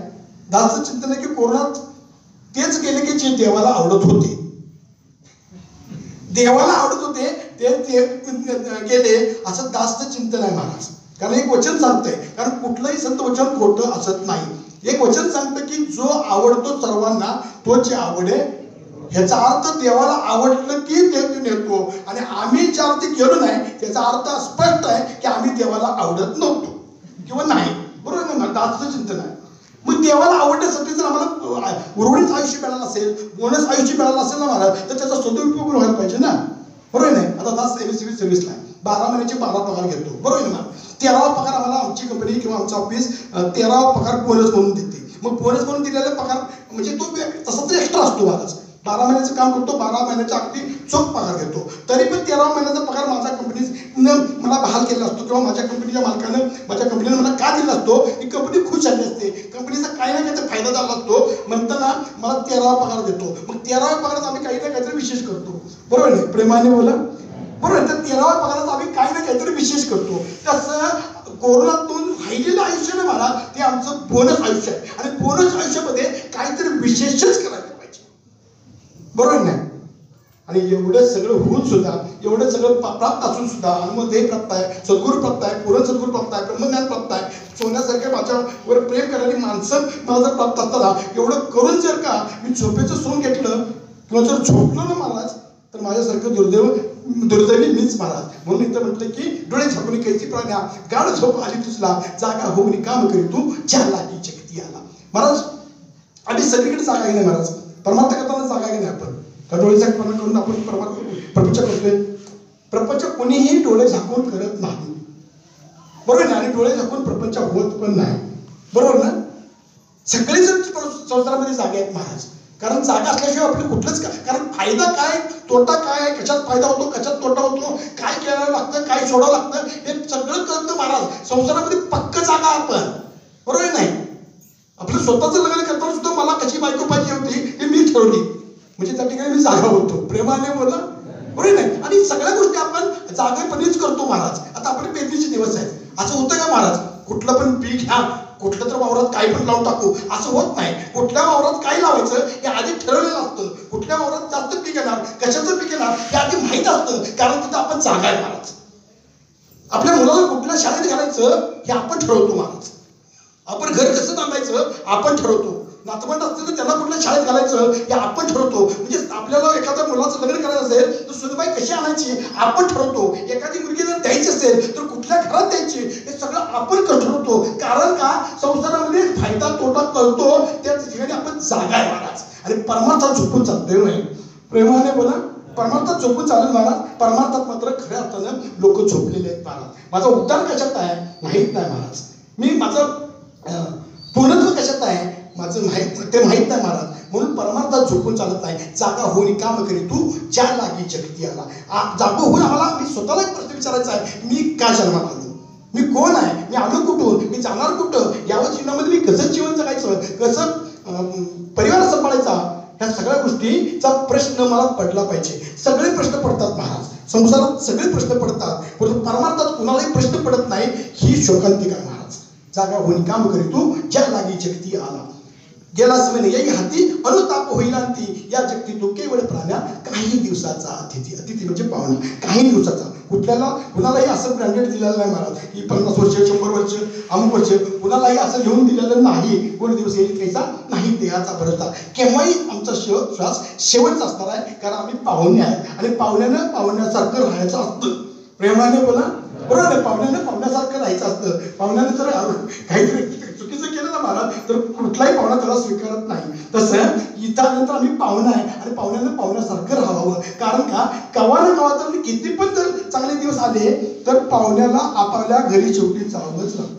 दासचं चिंतन आहे की कोरोनात तेच गेले की जे देवाला आवडत होते, देवाला आवडत होते ते गेले, असं दासचं चिंतन आहे महाराज. कारण एक वचन सांगतंय, कारण कुठलंही संत वचन खोटं असत नाही. एक वचन सांगतं की जो आवडतो सर्वांना तोच आवडे. ह्याचा अर्थ देवाला आवडलं की ते नेतो, आणि आम्ही ज्यावरती गेलो नाही त्याचा अर्थ स्पष्ट आहे की आम्ही देवाला आवडत नव्हतो. किंवा नाही, बरोबर ना? दासाचं चिंतन आहे. मग देवाला आवडण्यासाठी जर आम्हाला उर्वरित आयुष्य मिळालं असेल, बोनस आयुष्य मिळालं असेल ना महाराज, तर त्याचा सदुपयोग व्हायला पाहिजे ना, बरोबर नाही? आता दास MSCB सर्व्हिसला 12 महिन्याचे 12 पगार घेतो, बरोबर ना? 13वा पगार आम्हाला आमची कंपनी किंवा आमचं ऑफिस 13वा पगार बोनस म्हणून देते. मग बोनस म्हणून दिलेला पगार म्हणजे तो तसा तर एक्स्ट्रा असतो महाराज. 12 महिन्याचं काम करतो, 12 महिन्याचा अगदी चोख पगार घेतो. तरी पण 13 महिन्याचा पगार माझ्या कंपनीनं मला बहाल केलेला असतो किंवा माझ्या कंपनीच्या मालकानं माझ्या कंपनीनं मला का दिला असतो, ही कंपनी खुश झाली असते, कंपनीचा काही ना काहीतरी फायदा झाला असतो, म्हणताना मला 13वा पगार देतो. मग 13व्या पगारात आम्ही काही ना काहीतरी विशेष करतो, बरोबर नाही? प्रेमाने बोला, बरोबर. तर 13व्या पगारात आम्ही काही ना काहीतरी विशेष करतो. तसं कोरोनातून राहिलेलं आयुष्य ना मला ते आमचं बोनस आयुष्य आहे. आणि बोनस आयुष्यामध्ये काहीतरी विशेषच करायला पाहिजे, बरोबर नाही? आणि एवढं सगळं होऊन सुद्धा, एवढं सगळं प्राप्त असून सुद्धा अनुमदेह प्राप्त आहे, सद्गुरू प्राप्त आहे, पूर्ण सद्गुरू प्राप्त आहे, ब्रह्मज्ञान प्राप्त आहे, सोन्यासारख्या माझ्यावर प्रेम करणारी माणसं मला जर प्राप्त असताना एवढं करून जर का मी झोपेचं सोंग घेतलं किंवा जर झोपलो ना महाराज, तर माझ्यासारखं दुर्दैवी मीच महाराज. म्हणून इथं म्हटलं की डोळे झाकून कैसी प्राण्या गाढ झोप आली तुझला, जागा होऊन काम करी तू ज्या लागी जगती आला. महाराज आणि सगळीकडे जागा आहे नाही महाराज, परमार्थ करताना जागा आहे नाही. आपण का डोळे झाकून करून आपण प्रपंच करतोय? प्रपंच कोणीही डोळे झाकून करत नाही, बरोबर ना? आणि डोळे झाकून प्रपंच होत पण नाही, बरोबर ना? सगळे जण संसारामध्ये जागा आहेत महाराज. कारण जागा असल्याशिवाय आपलं कुठलंच काय, कारण फायदा काय तोटा काय, कशात फायदा होतो कशात तोटा होतो, काय करावं लागतं काय सोडावं लागतं, हे सगळं कळतं महाराज. संसारामध्ये पक्क जागा आपण, बरोबर नाही? आपलं स्वतःचं लग्न करताना सुद्धा मला कशी बायको पाहिजे होती हे मी ठरवली, म्हणजे त्या ठिकाणी मी जागा होतो. प्रेमाने बोला, बरोबर नाही? आणि सगळ्या गोष्टी आपण जागेपणीच करतो महाराज. आता आपण पेरणीचे दिवस आहेत, असं होतं का महाराज? कुठलं पण पीक घ्या, कुठल्या तर वावरात काही पण लावून टाकू असं होत नाही. कुठल्या वावरात काय लावायचं हे आधी ठरवलेलं असतं. कुठल्या वावरात जास्त पीक येणार, कशाचं पीक येणार हे आधी माहीत असतं, कारण तिथं आपण जागा आहे महाराज. आपल्या मुलाला कुठल्या शाळेत घालायचं हे आपण ठरवतो महाराज. आपण घर कसं बांधायचं आपण ठरवतो. नातवंड असतील तर त्यांना कुठल्या शाळेत घालायचं हे आपण ठरवतो. म्हणजे आपल्याला एखाद्या मुलाचं लग्न करायचं असेल तर सुनबाई कशी आणायची आपण ठरवतो. एखादी मुलगी जर द्यायची असेल तर कुठल्या घरात द्यायची हे सगळं आपण ठरवतो. कारण का संसारामध्ये फायदा तोटा कळतो, त्या ठिकाणी आपण जागा आहे महाराज. आणि परमार्थात झोपून चालतोय नाही. प्रेमाने बोला, परमार्थात झोपून चालेल महाराज. परमार्थात मात्र खऱ्या अर्थानं लोक झोपलेले आहेत महाराज. माझा उद्धार कशात आहे माहीत नाही महाराज. मी माझं पूर्णत्व कशात आहे माझं ते माहीत नाही महाराज. म्हणून परमार्थात झोपून चालत नाही. जागा होऊन काम करी तू ज्या लागी जगती आला. जागो होऊन आम्हाला मी स्वतःला एक प्रश्न विचारायचा आहे, मी का जन्माला आलो, मी कोण आहे, मी आलो कुठून, मी जाणार कुठं, यावर जीवनामध्ये मी कसं जीवन जगायचं, कसं परिवार सांभाळायचा, ह्या सगळ्या गोष्टीचा प्रश्न मला पडला पाहिजे. सगळे प्रश्न पडतात महाराज, संसारात सगळे प्रश्न पडतात, परंतु परमार्थात कुणालाही प्रश्न पडत नाही. ही शोकांतिका आहे महाराज. जागा होऊन काम करी तू ज्या लागी जगती आला. गेला समय येई हाती अनुताप होईल अंती, या जगती तू केवळ प्राण्या काही दिवसाचा अतिथी. अतिथी म्हणजे पाहुणा, काही दिवसाचा. कुणालाही असं ब्रँडेड दिलेलं नाही महाराज की 50 वर्ष 100 वर्ष अमुक वर्ष. कुणालाही असं लिहून दिलेलं नाही कोणी दिवस येईल त्याचा नाही देहाचा भरोसा. केव्हाही आमचा श्वास शेवटचा असणार आहे, कारण आम्ही पाहुणे आहे आणि पाहुण्यानं पाहुण्यासारखं राहायचं असतं. प्रेमाने बोला, बरोबर आहे? पाहुण्यानं पाहुण्यासारखं राहायचं असतं. पाहुण्यानं जर काहीतरी चुकीचं केलं ना महाराज तर कुठलाही पाहुणा त्याला स्वीकारत नाही. तसं इथं आल्यानंतर आम्ही पाहुणा आहे आणि पाहुण्यानं पाहुण्यासारखं राहावं. कारण का कवा ना कवा तर किती पण जर चांगले दिवस आले तर पाहुण्याला आपापल्या घरी शेवटी जावंच लागतं.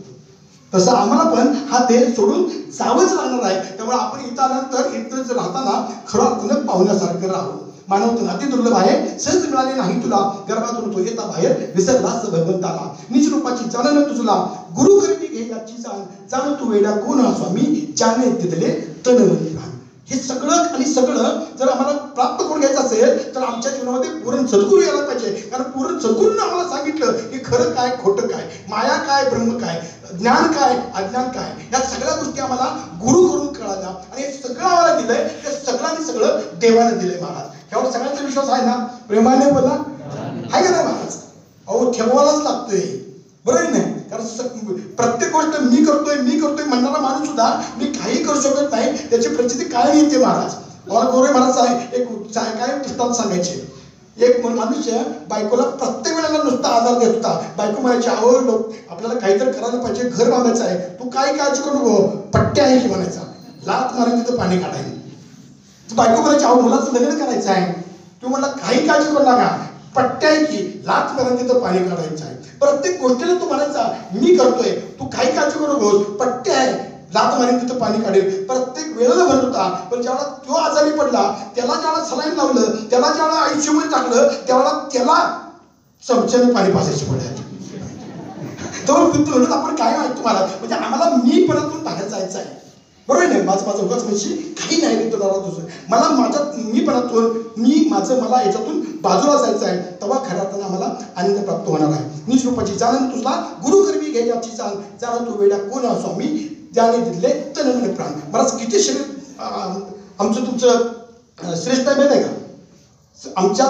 तसं आम्हाला पण हा देह सोडून जावंच लागणार आहे. त्यामुळे आपण इथं आल्यानंतर इथं जर राहताना खरं अर्थानं पाहुण्यासारखं राहावं. मानवतन अति दुर्लभ आहे, सहज मिळाले नाही तुला, गर्भातून तो येता बाहेर विसरलास भगवंताला. निज रूपाची जाणन तुझला, गुरु करती घे याची जाण, जाण तू वेडा कोण हा स्वामी, ज्याने दिले तनवली भान. हे सगळं आणि सगळं जर आम्हाला प्राप्त करून घ्यायचं असेल तर आमच्या जीवनामध्ये पूर्ण सद्गुरू यायला पाहिजे. कारण पूर्ण सद्गुरूनं आम्हाला सांगितलं की खरं काय खोटं काय, माया काय ब्रह्म काय, ज्ञान काय अज्ञान काय, या सगळ्या गोष्टी आम्हाला गुरु करून कळाल्या. आणि हे सगळं आम्हाला दिलंय, ते सगळ्यांनी सगळं देवाने दिलंय महाराज. यावर सगळ्यांचा विश्वास आहे ना? प्रेमाने बोला, आहे का नाही महाराज? अहो ठेवायलाच लागतोय, बरोबर नाही? कारण प्रत्येक गोष्ट मी करतोय म्हणणारा माणूस सुद्धा मी काही करू शकत नाही, त्याची प्रचिती काय येते महाराज. मला गोरे महाराज एक काय दृष्टांत सांगायचे. एक मनुष्य बायकोला प्रत्येक वेळेला नुसता आधार देत होता. बायको म्हणायची अहो लोक आपल्याला काहीतरी करायला पाहिजे, घर बांधायचं आहे, तू काय काळजी करू नको, पट्ट्या आहे की म्हणायचा, लात मारून तिथं पाणी काढायला. बायको म्हणायची अहो मुलाचं लग्न करायचं आहे, तू म्हणला काही काळजी करू नका, पट्ट्या आहे की लात मारून तिथं पाणी काढायचं आहे. प्रत्येक गोष्टीला तू म्हणायचा मी करतोय, तू काही काळजी करू नकोस, पट्ट्या आहे, लात मारून तिथं पाणी काढेल. प्रत्येक वेळेला म्हणत होता. पण ज्यावेळेला तो आजारी पडला, त्याला ज्यावेळेला सलाईन लावलं, त्याला ज्यावेळेला आयुष्यमध्ये टाकलं, त्यावेळेला त्याला चमच्याने पाणी पाजायचे पडायचे. तो म्हणत आपण काय माहिती तुम्हाला, म्हणजे आम्हाला मी परतून बाहेर जायचं आहे, बरोबर नाही. माझं उगाच म्हणजे काही नाही देतो दादा तुझं, मला माझ्या मी मला याच्यातून बाजूला जायचं आहे, तेव्हा खऱ्या अर्थानं आम्हाला आनंद प्राप्त होणार आहे. निज रूपाची जाण तुझला गुरु करवी घे याची जाण, जाण तू वेड्या कोण असो मी ज्याने दिले तन मन प्राण. मला किती शरीर आमचं तुमचं श्रेष्ठ आहे माहिती आहे का?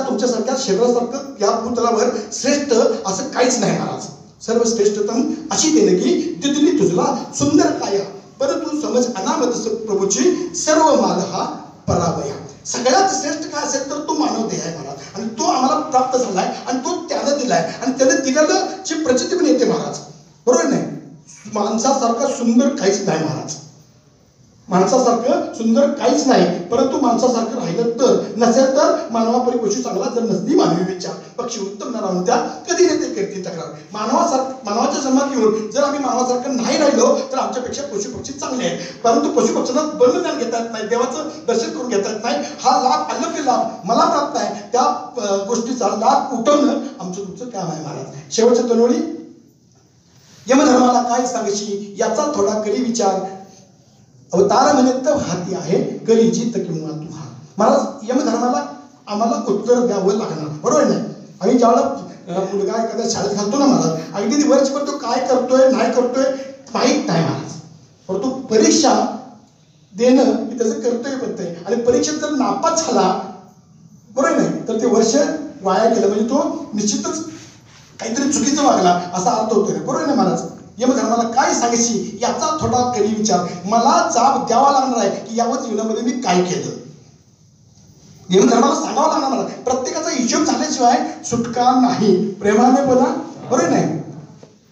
तुमच्यासारख्या शरीरासारखं या भूतलावर श्रेष्ठ असं काहीच नाही महाराज. सर्व श्रेष्ठतम अशी देणं की दिली तुझला सुंदर काया, परंतु समज अनामत प्रभूची सर्व माल हा परावया. सगळ्यात श्रेष्ठ काय असेल तर तो मानव देह आहे महाराज, आणि तो आम्हाला प्राप्त झालाय आणि तो त्यानं दिलाय, आणि त्यानं दिलेलं प्रचिती पण येते महाराज, बरोबर नाही. माणसासारखं सुंदर काहीच नाही महाराज, माणसासारखं सुंदर काहीच नाही. परंतु माणसासारखं राहिलं तर, नसेल तर मानवापरी पशु चांगला जर नसली मानवी विचार, पक्षी उत्तम न राहून त्या कधी नेते करते तक्रार. मानवाच्या जन्मात येऊन जर आम्ही मानवासारखं नाही राहिलो तर आमच्यापेक्षा पशु पक्षी चांगले आहेत. परंतु पशु पक्ष्यांना बंधन घेता येत नाही, देवाचं दर्शन करून घेता येत नाही. हा लाभ अलौकिक लाभ मला प्राप्त आहे, त्या गोष्टीचा लाभ उठवणं आमचं तुमचं काम आहे महाराज. शेवटच्या दोन ओळी, यमधर्माला काय सांगशी याचा थोडा करी विचार, अवतार म्हणे तर हाती आहे करीची किंवा तू हा. महाराज यमधर्माला आम्हाला उत्तर द्यावं लागणार, बरोबर नाही. आम्ही ज्यावेळेला मुलगा एखाद्या शाळेत घालतो ना महाराज, अगदी वर्षभर तो काय करतोय नाही करतोय माहीत नाही महाराज, परंतु परीक्षा देणं हे त्याचं कर्तव्य बनतंय. आणि परीक्षेत जर नापास झाला, बरोबर नाही, तर ते वर्ष वाया गेलं, म्हणजे तो निश्चितच काहीतरी चुकीचं वागला असा अर्थ होतोय, बरोबर नाही महाराज. यमधर्माला काय सांगायची याचा थोडा करी विचार, मला जाब द्यावा लागणार आहे की यावर जीवनामध्ये मी काय केलं. यमधर्माला सांगावं लागणार मला, प्रत्येकाचा हिशोब झाल्याशिवाय सुटका नाही. प्रेमाने बोला, बरोबर नाही,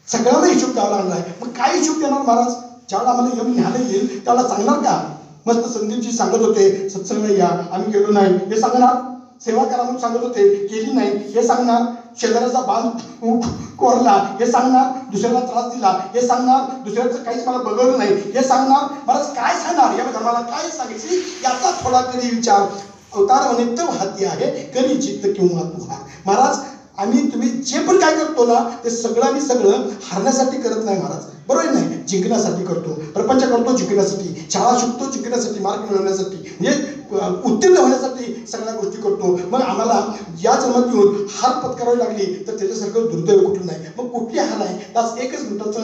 सगळ्यांना हिशोब द्यावा लागणार आहे. मग काय हिशोब देणार महाराज? ज्यावेळेला आम्हाला यम न्यायला येईल त्याला सांगणार का? मस्त संदीपजी सांगत होते सत्संग या, आम्ही गेलो नाही हे सांगणार. सेवा करा म्हणून सांगत होते, केली नाही हे सांगणार. शेजाऱ्याचा बांध कोरला हे सांगणार. दुसऱ्याला त्रास दिला हे सांगणार. दुसऱ्याचं काहीच मला बघवलं नाही हे सांगणार. मला काय सांगणार? या धर्माला काय सांगायची याचा थोडा करी विचार, अवतार म्हणे तर हाती आहे करी चित्त किंवा तू हार. महाराज तुम्ही जे पण काय करतो ना ते सगळं हारण्यासाठी करत नाही महाराज, बरोबर नाही, जिंकण्यासाठी करतो. प्रपंच करतो जिंकण्यासाठी, शाळा शिकतो जिंकण्यासाठी, मार्क मिळवण्यासाठी, म्हणजे उत्तीर्ण होण्यासाठी सगळ्या गोष्टी करतो. मग आम्हाला या जन्मात येऊन हार पत्करावी लागली तर त्याच्यासारखं दुर्दैव कुठलं नाही. मग कुठली हार आहे त्यास एकच मिनिटाचा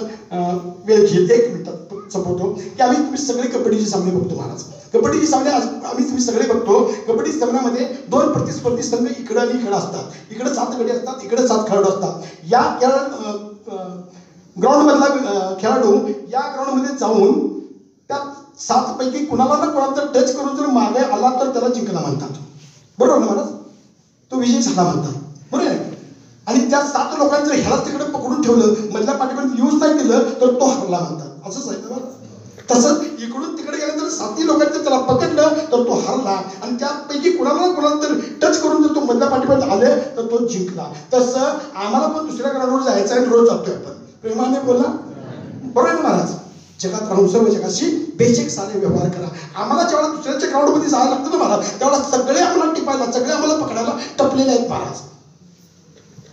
वेळ घेईल, 1 मिनिटात संपवतो की आम्ही तुम्ही सगळे कबड्डीचे सामने बघतो महाराज. कबड्डीचे सामने तुम्ही सगळे बघतो. कबड्डी सामन्यामध्ये 2 प्रतिस्पर्धी संघ इकडं आणि इकडं असतात. इकडे 7 गडी असतात, इकडे 7 खेळाडू असतात. या ग्राउंड मधला खेळाडू या ग्राउंड मध्ये जाऊन त्या 7 पैकी कुणाला ना कोणाला तर टच करून जर मागे आला तर त्याला जिंकला म्हणतात, बरोबर ना महाराज, तो विजय झाला म्हणतात, बरोबर आहे. आणि त्या 7 लोकांनी जर ह्याला तिकडे पकडून ठेवलं, मधल्या पाठीपर्यंत यूज नाही केलं तर तो हरला म्हणतात, असंच आहे ना. तसंच इकडून तिकडे गेल्यानंतर 7 लोकांनी त्याला पकडलं तर तो हरला, आणि त्यापैकी कुणाला कोणाला तर टच करून जर तो मधल्या पाठीपर्यंत आले तर तो जिंकला. तसं आम्हाला पण दुसऱ्या ग्राउंडवर जायचं आहे, रोज जातोय आपण. प्रेमाने बोला, बरोबर आहे महाराज. जगात राहून सर्व जगाशी बेशक सारे व्यवहार करा. आम्हाला जेव्हा दुसऱ्याच्या ग्राउंडमध्ये जायला लागतं ना महाराज, त्यावेळेला सगळे आम्हाला टिपायला, सगळे आम्हाला पकडायला टपलेले आहेत महाराज,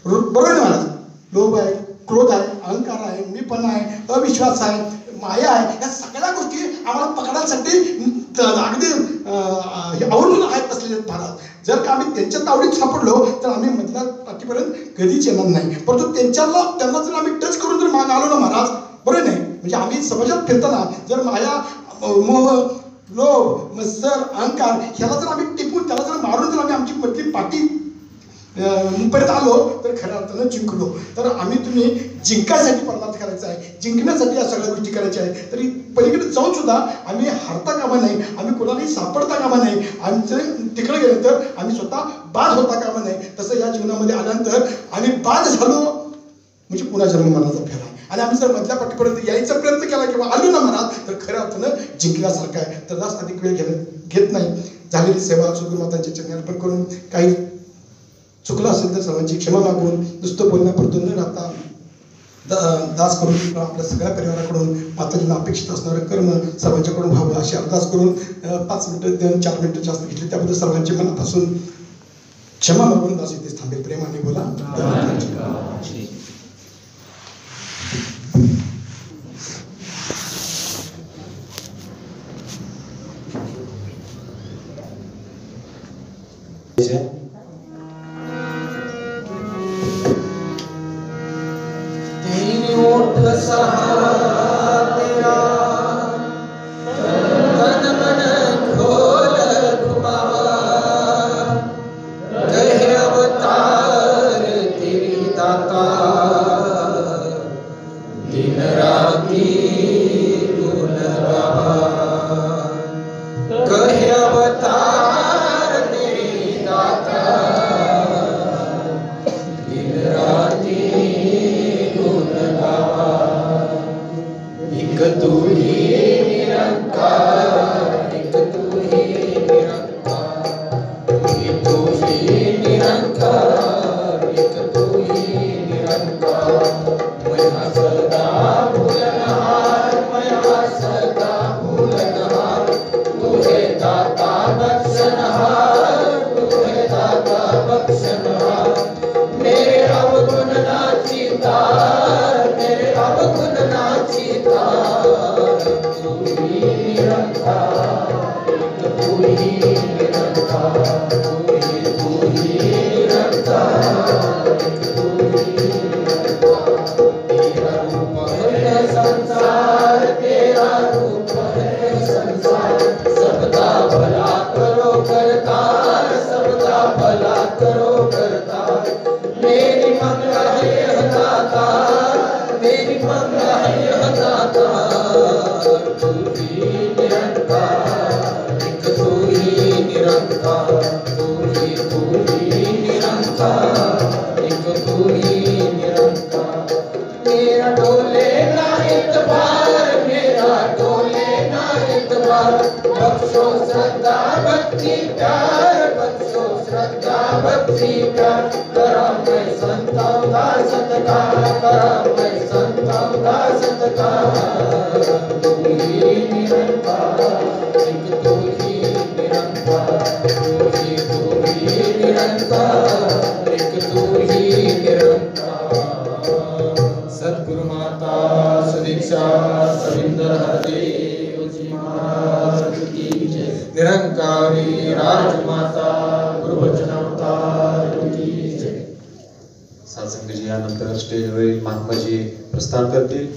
बरोबर आहे महाराज. लोभ आहे, क्रोध आहे, अहंकार आहे, मीपणा आहे, अविश्वास आहे, माया आहे, या सगळ्या गोष्टी आम्हाला पकडायसाठी अगदी आवरून आहेत असलेले आहेत महाराज. जर का आम्ही त्यांच्या तावडीत सापडलो तर आम्ही मधल्या पाठीपर्यंत कधीच येणार नाही. परंतु त्यांना जर आम्ही टच करून जर माग आलो ना महाराज, बरोबर नाही, म्हणजे आम्ही समाजात फिरताना जर माया, मोह, लोभ, मत्सर, अहंकार ह्याला जर आम्ही टिपून त्याला जर मारून जर आम्ही आमची मधली पाठी परत आलो तर खऱ्या अर्थानं जिंकलो. तर तुम्ही जिंकायसाठी परमार्थ करायचा आहे, जिंकण्यासाठी या सगळ्या गोष्टी करायच्या आहेत. तरी पलीकडे जाऊन सुद्धा आम्ही हारता कामा नाही, आम्ही कोणालाही सापडता कामा नाही. आमचं तिकडे गेलं तर आम्ही स्वतः बाद होता कामा नये. तसं या जीवनामध्ये आल्यानंतर आम्ही बाद झालो म्हणजे पुन्हा जन्म मरणाचा फेरा आहे. आणि आम्ही जर मधल्या पट्टीपर्यंत यायचा प्रयत्न केला किंवा आलो ना मनात तर खऱ्या अर्थानं जिंकल्यासारखं आहे. तर जास्त अधिक वेळ घेत नाही. झालेली सेवा सद्गुरुमातांच्या चरणी अर्पण करून काही चुकलं असेल तर सर्वांची क्षमा मागून नुसतं बोलण्यापुरतं न राहता दास करून आपल्या सगळ्या परिवाराकडून माताजींना अपेक्षित असणारं कर्म सर्वांच्याकडून व्हावं अशी अरदास करून 5 मिनिटं 4 मिनिटं जास्त घेतली त्याबद्दल सर्वांचे मनापासून क्षमा मागून दास इथेच थांबेल. प्रेमाने बोला. निरंकारी राजमाता गुरुवचनावतार की जय. सात्संगजी यानंतर स्टेजवरील महात्माजी प्रस्थान करतील.